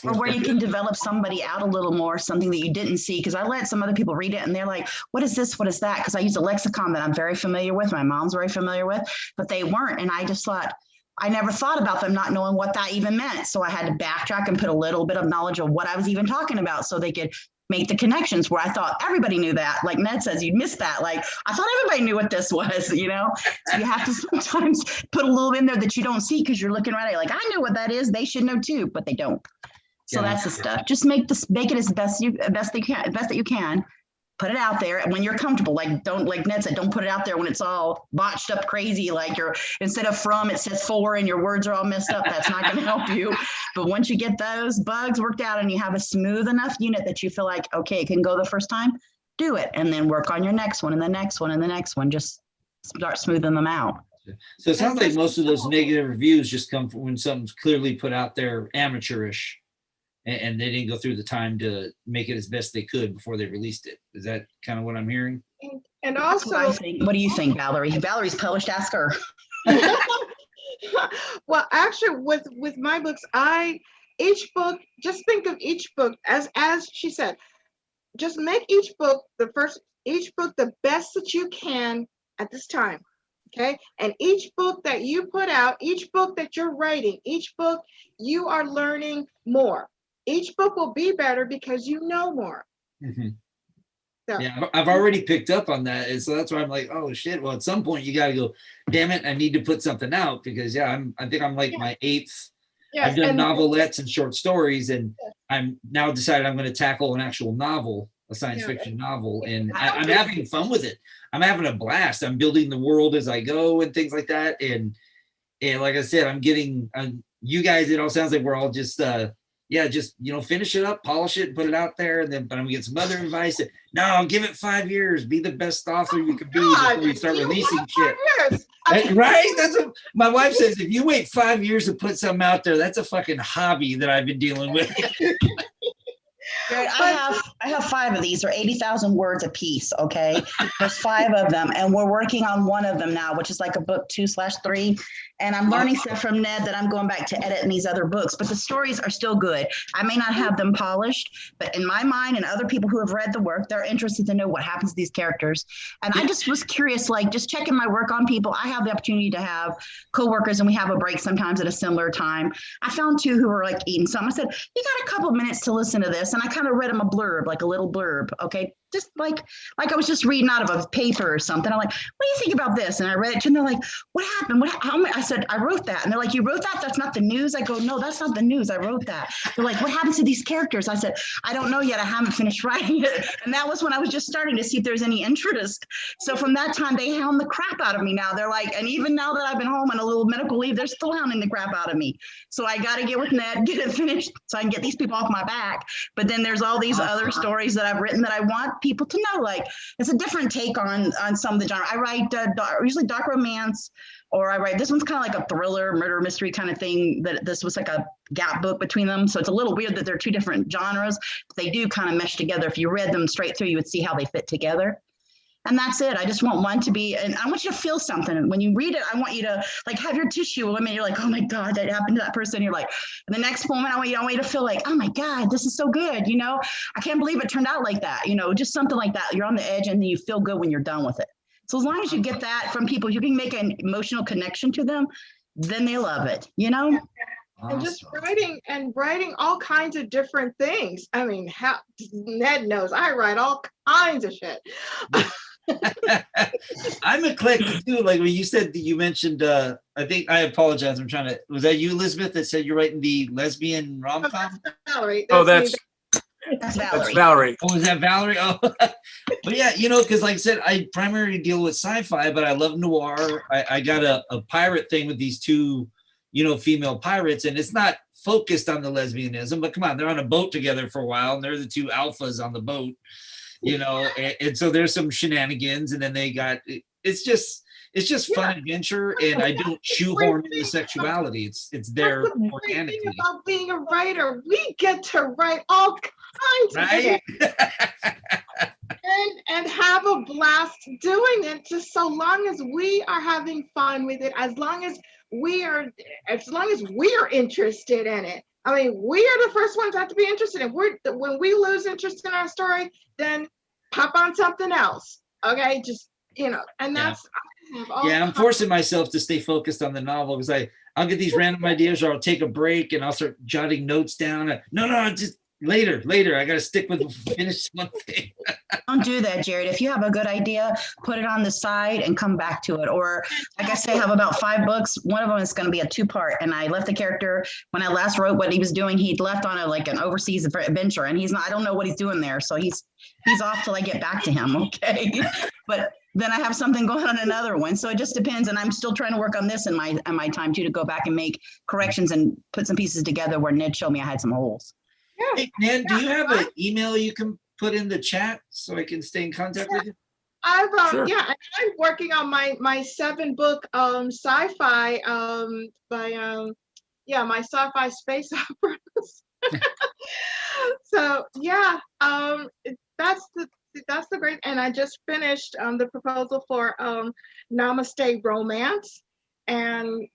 or where you can develop somebody out a little more, something that you didn't see. Because I let some other people read it and they're like, what is this? What is that? Because I use a lexicon that I'm very familiar with. My mom's very familiar with, but they weren't. And I just thought, I never thought about them not knowing what that even meant. So I had to backtrack and put a little bit of knowledge of what I was even talking about so they could make the connections where I thought everybody knew that. Like Ned says, you missed that. Like I thought everybody knew what this was, you know? So you have to sometimes put a little in there that you don't see because you're looking right at it. Like I know what that is. They should know too, but they don't. So that's the stuff. Just make it as best that you can. Put it out there and when you're comfortable. Like Ned said, don't put it out there when it's all botched up crazy. Like instead of from it says for and your words are all messed up. That's not going to help you. But once you get those bugs worked out and you have a smooth enough unit that you feel like, okay, it can go the first time, do it. And then work on your next one and the next one and the next one. Just start smoothing them out. So it sounds like most of those negative reviews just come from when something's clearly put out there amateurish. And they didn't go through the time to make it as best they could before they released it. Is that kind of what I'm hearing? And also, what do you think, Valerie? Valerie's published. Ask her. Well, actually, with my books, each book, just think of each book as she said, just make each book the best that you can at this time. Okay. And each book that you put out, each book that you're writing, each book you are learning more. Each book will be better because you know more. Mm-hmm. So. Yeah, I've already picked up on that. And so that's why I'm like, oh shit. Well, at some point you got to go, damn it, I need to put something out because I think I'm like my 8th. Yes, I've done novelettes and short stories and I'm now decided I'm going to tackle an actual novel, a science fiction novel. And I'm having fun with it. I'm having a blast. I'm building the world as I go and things like that. And like I said, I'm getting you guys, it all sounds like we're all just, just, finish it up, polish it, and put it out there. And then, but I'm gonna get some other advice. No, give it 5 years. Be the best author you can be before you start releasing shit. Right? That's what my wife says. If you wait 5 years to put something out there, that's a fucking hobby that I've been dealing with. I have 5 of these. They're 80,000 words a piece. Okay, there's 5 of them, and we're working on one of them now, which is like a book 2/3. And I'm learning stuff from Ned that I'm going back to edit in these other books. But the stories are still good. I may not have them polished, but in my mind and other people who have read the work, they're interested to know what happens to these characters. And I just was curious, like just checking my work on people. I have the opportunity to have coworkers, and we have a break sometimes at a similar time. I found 2 who were like eating something. I said, "You got a couple of minutes to listen to this," and I kind of read them a blurb, like a little blurb. Okay, just like I was just reading out of a paper or something. I'm like, what do you think about this? And I read it to them. They're like, what happened? I said, I wrote that. And they're like, you wrote that? That's not the news. I go, no, that's not the news. I wrote that. They're like, what happened to these characters? I said, I don't know yet. I haven't finished writing it. And that was when I was just starting to see if there's any interest. So from that time, they hound the crap out of me now. They're like, and even now that I've been home on a little medical leave, they're still hounding the crap out of me. So I got to get with Ned, get it finished so I can get these people off my back. But then there's all these other stories that I've written that I want people to know. Like, it's a different take on some of the genre. I write usually dark romance, or I write, this one's kind of like a thriller, murder mystery kind of thing. That this was like a gap book between them. So it's a little weird that they're two different genres, but they do kind of mesh together. If you read them straight through, you would see how they fit together. And that's it. I just want one to be, and I want you to feel something. And when you read it, I want you to like have your tissue. I mean, you're like, oh my God, that happened to that person. You're like, and the next moment, I want you to feel like, oh my God, this is so good. You know, I can't believe it turned out like that. You know, just something like that. You're on the edge and then you feel good when you're done with it. So as long as you get that from people, you can make an emotional connection to them, then they love it, you know? And just writing all kinds of different things. I mean, how Ned knows I write all kinds of shit. I'm eclectic too. Like when you said that you mentioned, I think I apologize. I'm trying to. Was that you, Elizabeth, that said you're writing the lesbian rom-com? Valerie. That's Valerie. Oh, is that Valerie? Oh, but yeah, you know, because like I said, I primarily deal with sci-fi, but I love noir. I got a pirate thing with these two, you know, female pirates, and it's not focused on the lesbianism, but come on, they're on a boat together for a while, and they're the two alphas on the boat. You know, and so there's some shenanigans, and then they got it's just fun adventure, and I don't shoehorn in the sexuality. It's there organically. Thing about being a writer, we get to write all kinds of shit and have a blast doing it. Just so long as we are having fun with it, as long as we are interested in it. I mean, we are the first ones that have to be interested in. When we lose interest in our story, then pop on something else. Okay, just and that's I'm forcing myself to stay focused on the novel because I'll get these random ideas, or I'll take a break and I'll start jotting notes down. No, just later. I got to stick with finish one thing. Don't do that, Jared. If you have a good idea, put it on the side and come back to it. Or like I say, I have about 5 books. One of them is going to be a 2-part. And I left the character when I last wrote what he was doing. He'd left on an overseas adventure, and I don't know what he's doing there. So he's off till I get back to him. Okay. But then I have something going on another one. So it just depends. And I'm still trying to work on this in my time too, to go back and make corrections and put some pieces together where Ned showed me I had some holes. Hey, Ned, do you have an email you can put in the chat so I can stay in contact with you? Sure. I'm working on my 7-book sci-fi my sci-fi space operas. So that's the great, and I just finished the proposal for Namaste Romance, and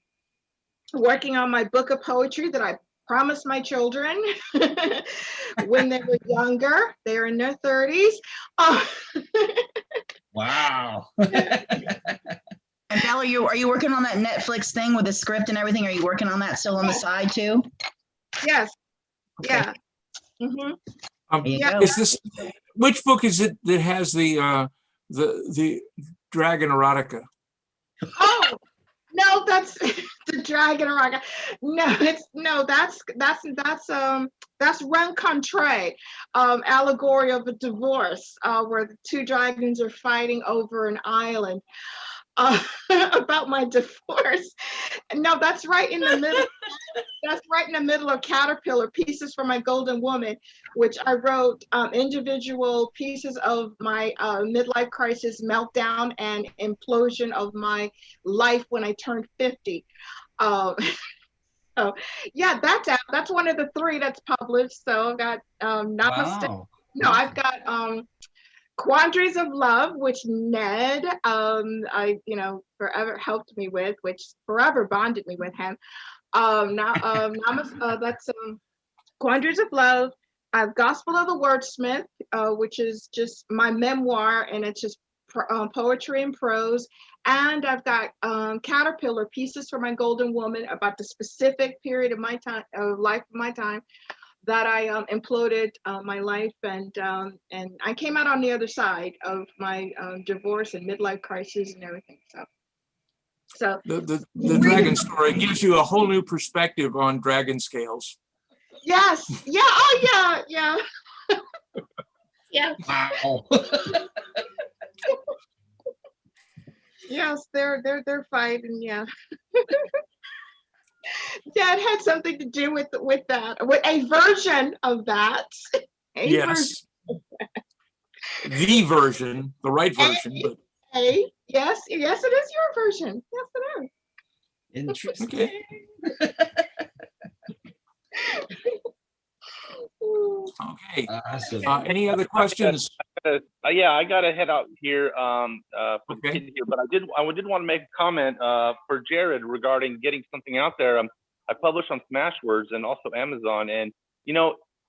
working on my book of poetry that I promised my children when they were younger. They're in their 30s. Wow. And Val, are you working on that Netflix thing with the script and everything? Are you working on that still on the side too? Yes. Okay. Yeah. Mm-hmm. Is this, which book is it that has the dragon erotica? Oh no, that's the dragon erotica. That's Rencontre, allegory of a divorce, where the 2 dragons are fighting over an island. About my divorce. No, that's right in the middle. That's right in the middle of Caterpillar, Pieces for My Golden Woman, which I wrote individual pieces of my midlife crisis, meltdown, and implosion of my life when I turned 50. So yeah, that's out. That's one of the 3 that's published. So I've got Namaste. Wow. No, I've got Quandaries of Love, which Ned, forever helped me with, which forever bonded me with him. That's Quandaries of Love. I have Gospel of the Wordsmith, which is just my memoir, and it's just poetry and prose. And I've got Caterpillar, Pieces for My Golden Woman, about the specific period of my time, life of my time. that I imploded my life, and I came out on the other side of my divorce and midlife crisis and everything. So the dragon story gives you a whole new perspective on dragon scales. yes, yeah, oh yeah, yeah, Wow. yes, they're fighting, yeah. That had something to do with that, with a version of that. Yes. The version, the right version, but Yes, it is your version. Yes, it is. Interesting. okay. Okay. Awesome. Any other questions? Yeah, I got to head out here for the Okay. kid here, but I did want to make a comment for Jared regarding getting something out there. I published on Smashwords and also Amazon, and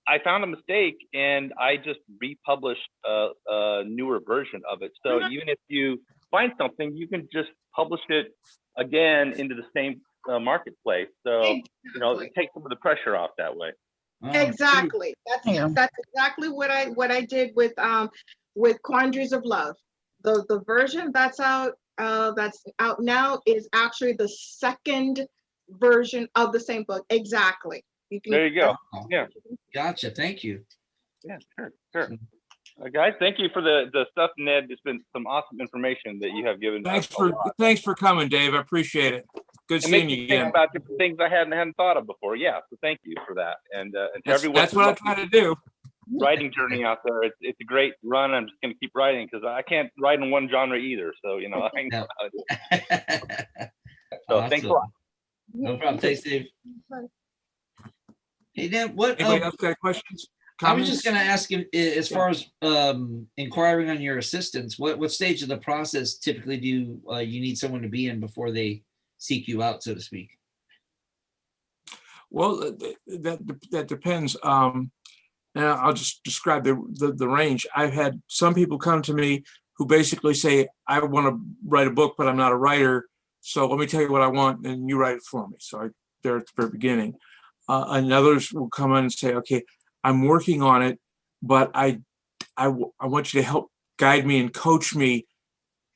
I found a mistake and I just republished a newer version of it. So even if you find something, you can just publish it again into the same marketplace. So it takes some of the pressure off that way. Exactly. That's exactly what I did with Quandaries of Love. The version that's out now is actually the second version of the same book. Exactly. There you go. Yeah. Gotcha. Thank you. Yeah, sure. Guys, thank you for the stuff, Ned. It's been some awesome information that you have given. Thanks for coming, Dave. I appreciate it. Good seeing you again. Think about different things I hadn't thought of before. Yeah, so thank you for that. And to everyone, that's what I try to do. Writing journey out there. It's a great run. I'm just going to keep writing because I can't write in one genre either. So I know. So Awesome. Thanks a lot. No problem. Thanks, Dave. Hey, Ned, what? Anybody else got questions? I was just going to ask him, as far as inquiring on your assistance, what stage of the process typically do you need someone to be in before they seek you out, so to speak? Well, that depends. Now I'll just describe the range. I've had some people come to me who basically say, I want to write a book, but I'm not a writer. So let me tell you what I want and you write it for me. So they're at the very beginning. And others will come in and say, okay, I'm working on it, but I want you to help guide me and coach me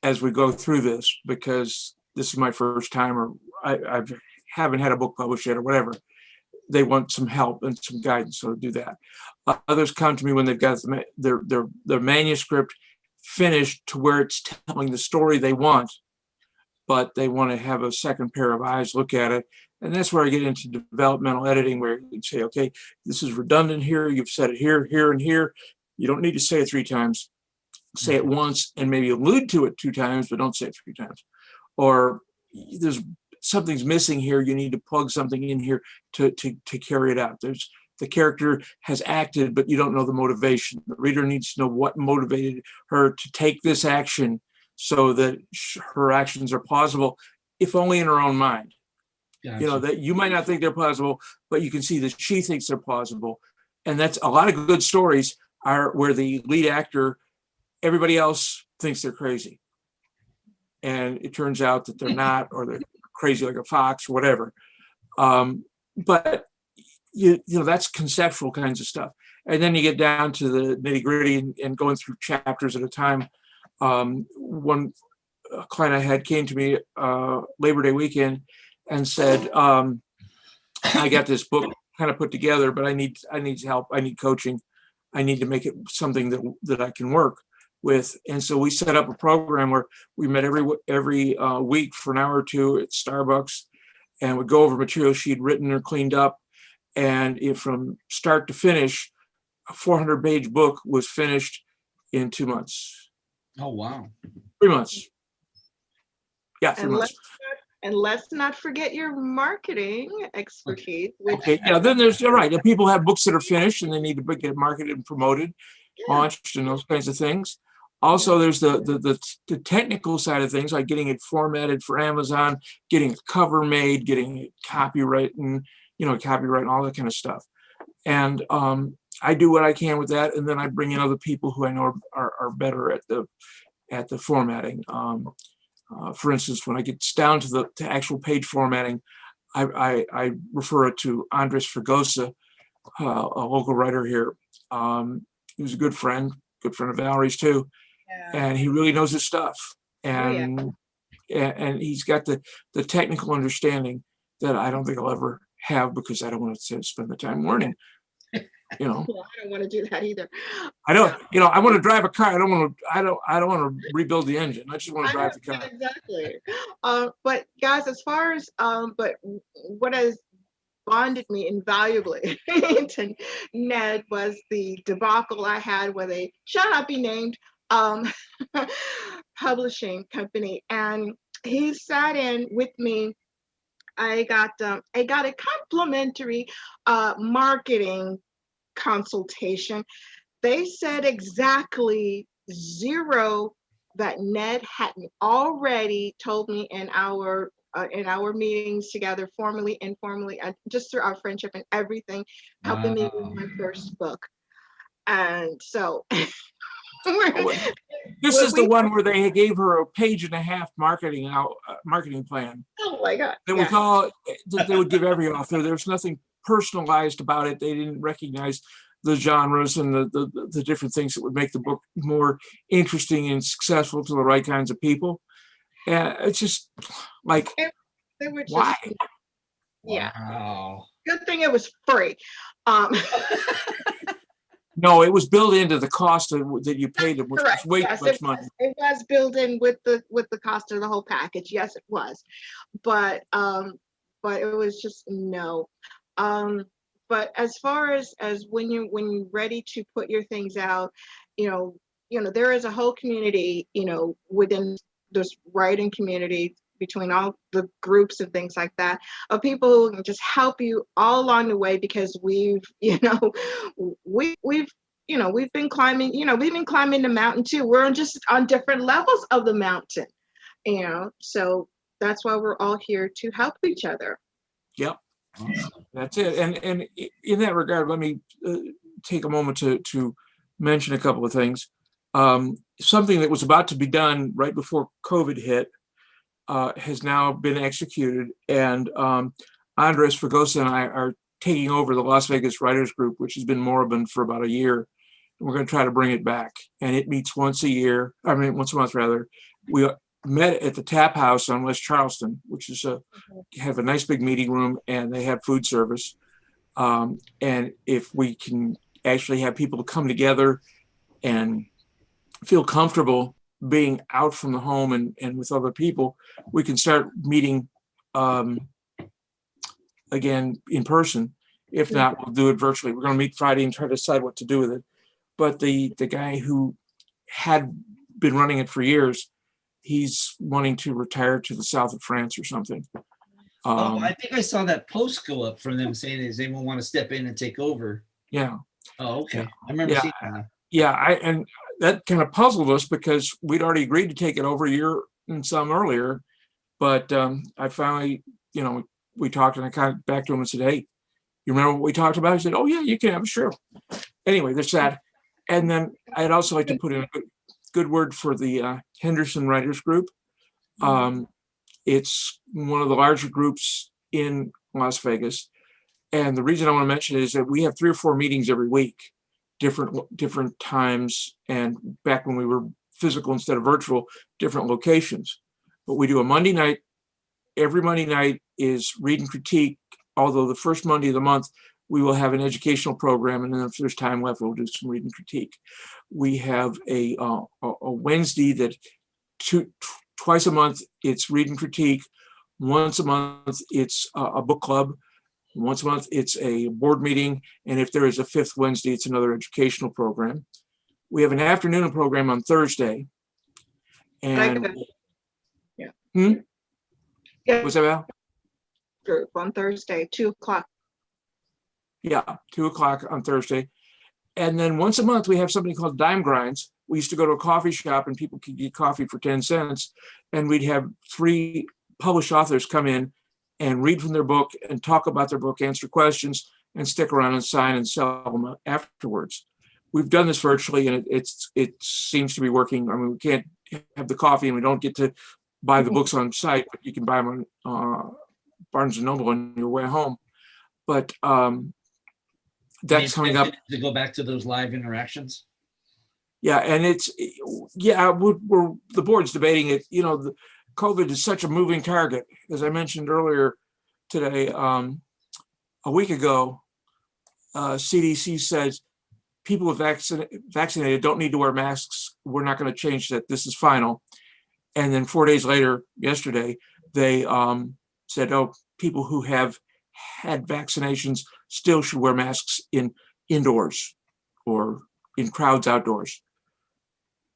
as we go through this, because this is my first time, or I haven't had a book published yet, or whatever. They want some help and some guidance, so do that. Others come to me when they've got their manuscript finished to where it's telling the story they want, but they want to have a second pair of eyes look at it. And that's where I get into developmental editing, where you say, okay, this is redundant here. You've said it here, here, and here. You don't need to say it 3 times. Say it once and maybe allude to it 2 times, but don't say it 3 times. Or there's something's missing here. You need to plug something in here to carry it out. The character has acted, but you don't know the motivation. The reader needs to know what motivated her to take this action so that her actions are plausible, if only in her own mind. Gotcha. That you might not think they're plausible, but you can see that she thinks they're plausible. And that's a lot of good stories are where the lead actor, everybody else thinks they're crazy. And it turns out that they're not, or they're crazy like a fox or whatever. But that's conceptual kinds of stuff. And then you get down to the nitty gritty and going through chapters at a time. One client I had came to me Labor Day weekend and said, I got this book kind of put together, but I need help. I need coaching. I need to make it something that I can work with. And so we set up a program where we met every week for an hour or 2 at Starbucks and would go over material she'd written or cleaned up. And from start to finish, a 400-page book was finished in 2 months. Oh, wow. 3 months. Yeah, 3 months. And let's not forget your marketing expertise. Okay, then you're right. And people have books that are finished and they need to get marketed and promoted, launched, and those kinds of things. Also, there's the technical side of things, like getting it formatted for Amazon, getting a cover made, getting it copyright and all that kind of stuff. And I do what I can with that, and then I bring in other people who I know are better at the formatting. For instance, when I get down to the actual page formatting, I refer it to Andres Fregosa, a local writer here. He was a good friend of Valerie's too, and he really knows his stuff. And he's got the technical understanding that I don't think I'll ever have, because I don't want to spend the time learning. You know, Well, I don't want to do that either. I don't. You know, I want to drive a car. I don't want to rebuild the engine. I just want to drive the car. Exactly. But guys, as far as but what has bonded me invaluably to Ned was the debacle I had with a shall not be named publishing company, and he sat in with me. I got a complimentary marketing consultation. They said exactly zero that Ned hadn't already told me in our meetings together, formally, informally, just through our friendship and everything, helping me with my first book. And so This is the one where they gave her a 1.5-page marketing plan. Oh my God. It was all that they would give every author. There's nothing personalized about it. They didn't recognize the genres and the different things that would make the book more interesting and successful to the right kinds of people. And it's just like, they were just, why? Yeah. Wow. Good thing it was free. No, it was built into the cost that you paid them, which Correct. was way Yes, too much money. it was built in with the cost of the whole package. Yes, it was, but it was just no. But as far as when you're ready to put your things out, you know there is a whole community, within this writing community, between all the groups and things like that, of people who can just help you all along the way, because we've been climbing, the mountain too. We're just on different levels of the mountain, so that's why we're all here to help each other. Yep. That's it. And in that regard, let me take a moment to mention a couple of things. Something that was about to be done right before COVID hit has now been executed, and Andres Fragosa and I are taking over the Las Vegas Writers Group, which has been moribund for about a year. And we're going to try to bring it back, and it meets once a month rather. We met at the Tap House on West Charleston, which is have a nice big meeting room, and they have food service. And if we can actually have people come together and feel comfortable being out from the home and with other people, we can start meeting again in person. If not, we'll do it virtually. We're going to meet Friday and try to decide what to do with it. But the guy who had been running it for years, he's wanting to retire to the south of France or something. I think I saw that post go up from them saying, does anyone want to step in and take over? Yeah. Oh, okay. Yeah. I remember seeing that. Yeah, and that kind of puzzled us, because we'd already agreed to take it over a year and some earlier. But I finally, we talked, and I kind of back to him and said, hey, you remember what we talked about? He said, oh yeah, you can have it, sure. Anyway, there's that. And then I'd also like to put in a good word for the Henderson Writers Group. It's one of the larger groups in Las Vegas. And the reason I want to mention it is that we have 3 or 4 meetings every week, different times. And back when we were physical instead of virtual, different locations. But we do a Monday night. Every Monday night is read and critique, although the first Monday of the month, we will have an educational program, and then if there's time left, we'll do some read and critique. We have a Wednesday that twice a month, it's read and critique. Once a month, it's a book club. Once a month, it's a board meeting. And if there is a 5th Wednesday, it's another educational program. We have an afternoon program on Thursday. And yeah. What's that about? Group on Thursday, 2:00. Yeah, 2:00 on Thursday. And then once a month, we have something called Dime Grinds. We used to go to a coffee shop and people could get coffee for 10 cents. And we'd have 3 published authors come in and read from their book and talk about their book, answer questions, and stick around and sign and sell them afterwards. We've done this virtually, and it seems to be working. I mean, we can't have the coffee and we don't get to buy the books on site, but you can buy them on Barnes & Noble on your way home. But That's coming up. To go back to those live interactions. Yeah, and we're the board's debating it. You know, COVID is such a moving target. As I mentioned earlier today, a week ago, CDC says people with vaccinated don't need to wear masks. We're not going to change that. This is final. And then 4 days later, yesterday, they said, oh, people who have had vaccinations still should wear masks indoors or in crowds outdoors.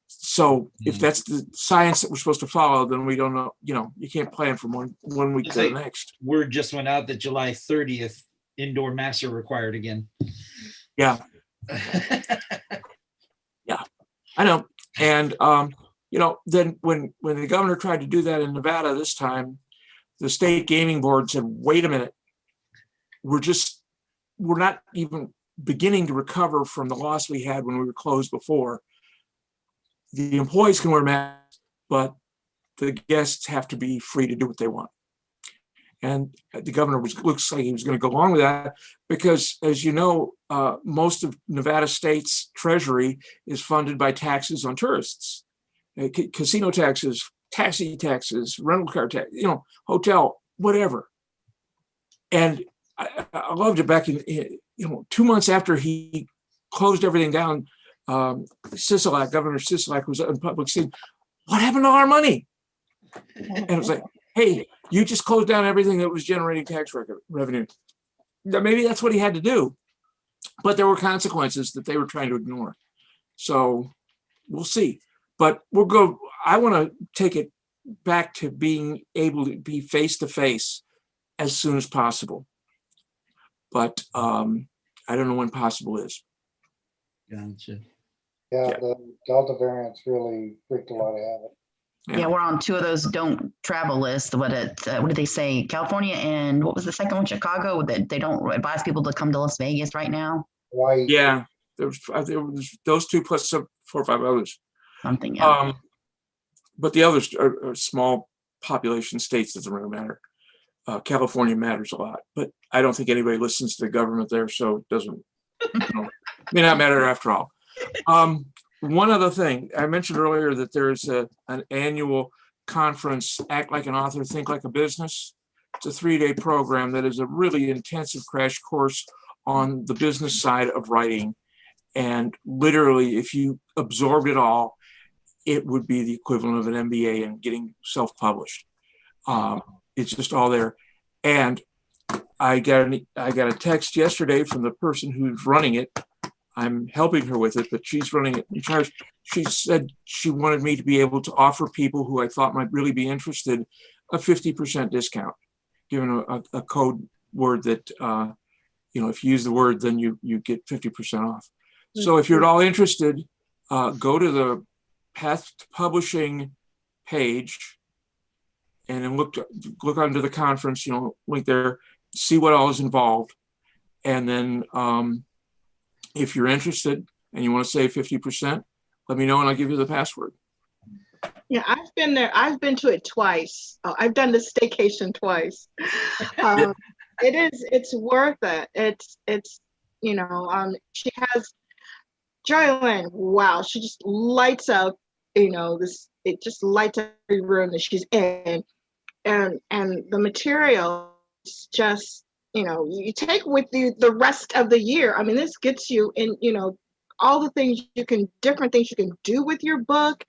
So if that's the science that we're supposed to follow, then we don't know, you know, you can't plan from one week to the next. Word just went out that July 30th, indoor masks are required again. Yeah. Yeah, I know. And, you know, then when the governor tried to do that in Nevada this time, the state gaming board said, wait a minute, we're not even beginning to recover from the loss we had when we were closed before. The employees can wear masks, but the guests have to be free to do what they want. And the governor looks like he was going to go along with that because, as you know, most of Nevada State's treasury is funded by taxes on tourists, casino taxes, taxi taxes, rental car tax, you know, hotel, whatever. And I loved it back in, 2 months after he closed everything down. Sisolak, Governor Sisolak was in public saying, what happened to our money? And it was like, hey, you just closed down everything that was generating tax revenue. Maybe that's what he had to do. But there were consequences that they were trying to ignore. So we'll see. But I want to take it back to being able to be face-to-face as soon as possible. But I don't know when possible is. Gotcha. Yeah, Yeah. the Delta variant's really wreaked a lot of havoc. Yeah, we're on 2 of those don't travel lists. What did they say? California and what was the second one? Chicago. That they don't advise people to come to Las Vegas right now. Hawaii. Yeah, there was those 2 plus 4 or 5 others. Something. Yeah. But the others are small population states. Doesn't really matter. California matters a lot, but I don't think anybody listens to the government there, so it doesn't. May not matter after all. One other thing, I mentioned earlier that there's an annual conference, Act Like an Author, Think Like a Business. It's a 3-day program that is a really intensive crash course on the business side of writing. And literally, if you absorbed it all, it would be the equivalent of an MBA and getting self-published. It's just all there. And I got a text yesterday from the person who's running it. I'm helping her with it, but she's running it in charge. She said she wanted me to be able to offer people who I thought might really be interested a 50% discount, given a code word that, if you use the word, then you get 50% off. So if you're at all interested, go to the Path to Publishing page and then look under the conference, link there, see what all is involved. And then if you're interested and you want to save 50%, let me know and I'll give you the password. Yeah, I've been there. I've been to it twice. I've done the staycation twice. It's worth it. She has Joylyn. Wow, she just lights up, it just lights up every room that she's in. And the material is just, you take with you the rest of the year. I mean, this gets you in, all the different things you can do with your book,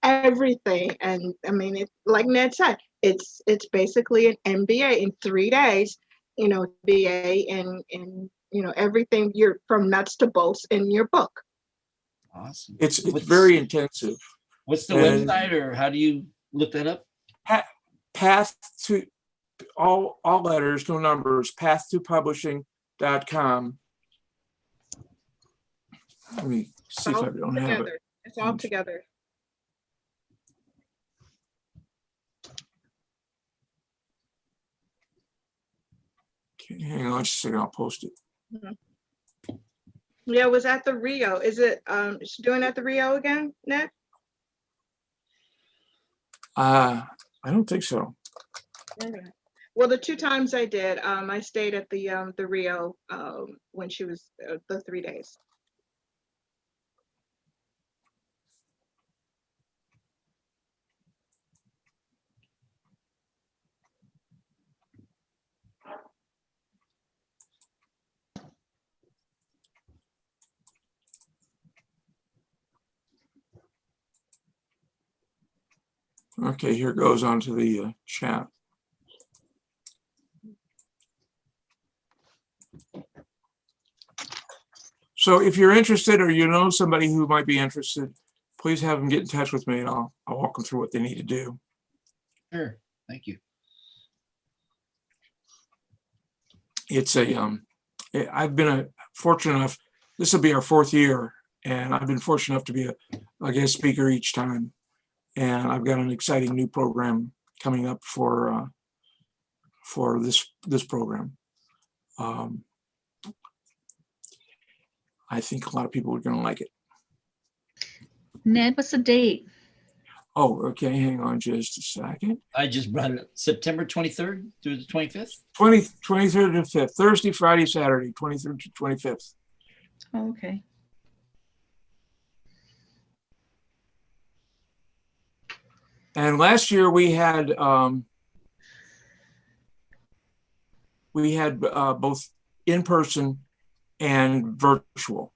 everything. And I mean, like Ned said, it's basically an MBA in 3 days, BA in everything you're from nuts to bolts in your book. Awesome. It's very intensive. What's the website, or how do you look that up? Path to all letters, no numbers, pathtopublishing.com. Let me see if I don't have it. It's all together. Okay, hang on just a second, I'll post it. Mm-hmm. Yeah, it was at the Rio. Is it is she doing it at the Rio again, Ned? I don't think so. Okay. Well, the 2 times I did, I stayed at the Rio when she was the 3 days. Okay, here goes on to the chat. So if you're interested or you know somebody who might be interested, please have them get in touch with me and I'll walk them through what they need to do. Sure. Thank you. It's I've been fortunate enough, this will be our 4th year, and I've been fortunate enough to be a guest speaker each time. And I've got an exciting new program coming up for this program. I think a lot of people are going to like it. Ned, what's the date? Oh, okay. Hang on just a second. I just brought it up. September 23rd through the 25th. 23rd to 5th, Thursday, Friday, Saturday, 23rd to 25th. Oh, okay. And last year we had both in person and virtual.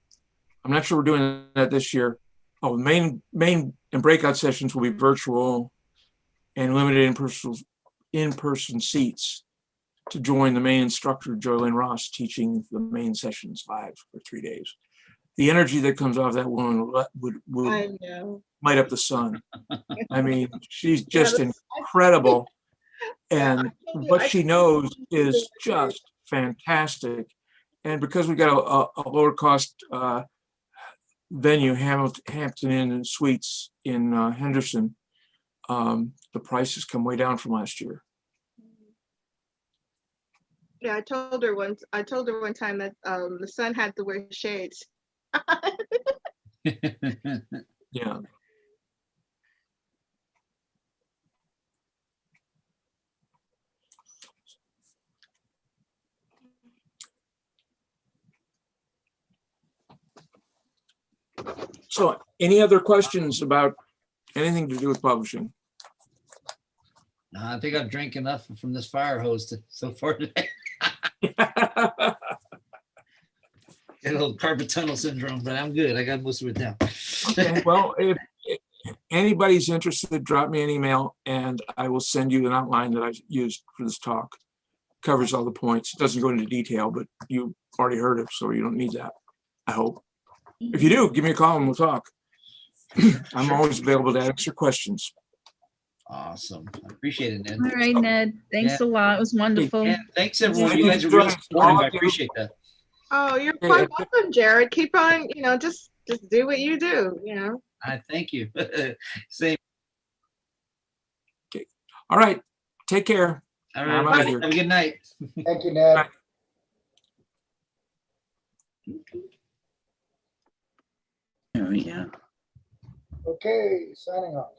I'm not sure we're doing that this year. Oh, the main and breakout sessions will be virtual and limited in-person seats to join the main instructor, Joylyn Ross, teaching the main sessions live for 3 days. The energy that comes off that woman would I know. light up the sun. I mean, she's just incredible. And what she knows is just fantastic. And because we got a lower cost venue, Hampton Inn and Suites in Henderson, the prices come way down from last year. Yeah, I told her one time that the son had to wear shades. Yeah. So any other questions about anything to do with publishing? I think I've drank enough from this fire hose so far today. Got a little carpet tunnel syndrome, but I'm good. I got most of it down. Okay, well, if anybody's interested, drop me an email and I will send you an outline that I used for this talk. Covers all the points. It doesn't go into detail, but you already heard it, so you don't need that, I hope. If you do, give me a call and we'll talk. I'm always available to answer questions. Awesome. I appreciate it, Ned. All right, Ned. Thanks a lot. It was wonderful. Yeah, thanks everyone. Thank You you guys are for real joining. supportive. I appreciate that. Oh, you're quite welcome, Jared. Keep on, just do what you do, I thank you. Same. Okay. All right. Take care. All I'm right. out of here. Have a good night. Thank you, Ned. Bye. Oh, yeah. Okay, signing off.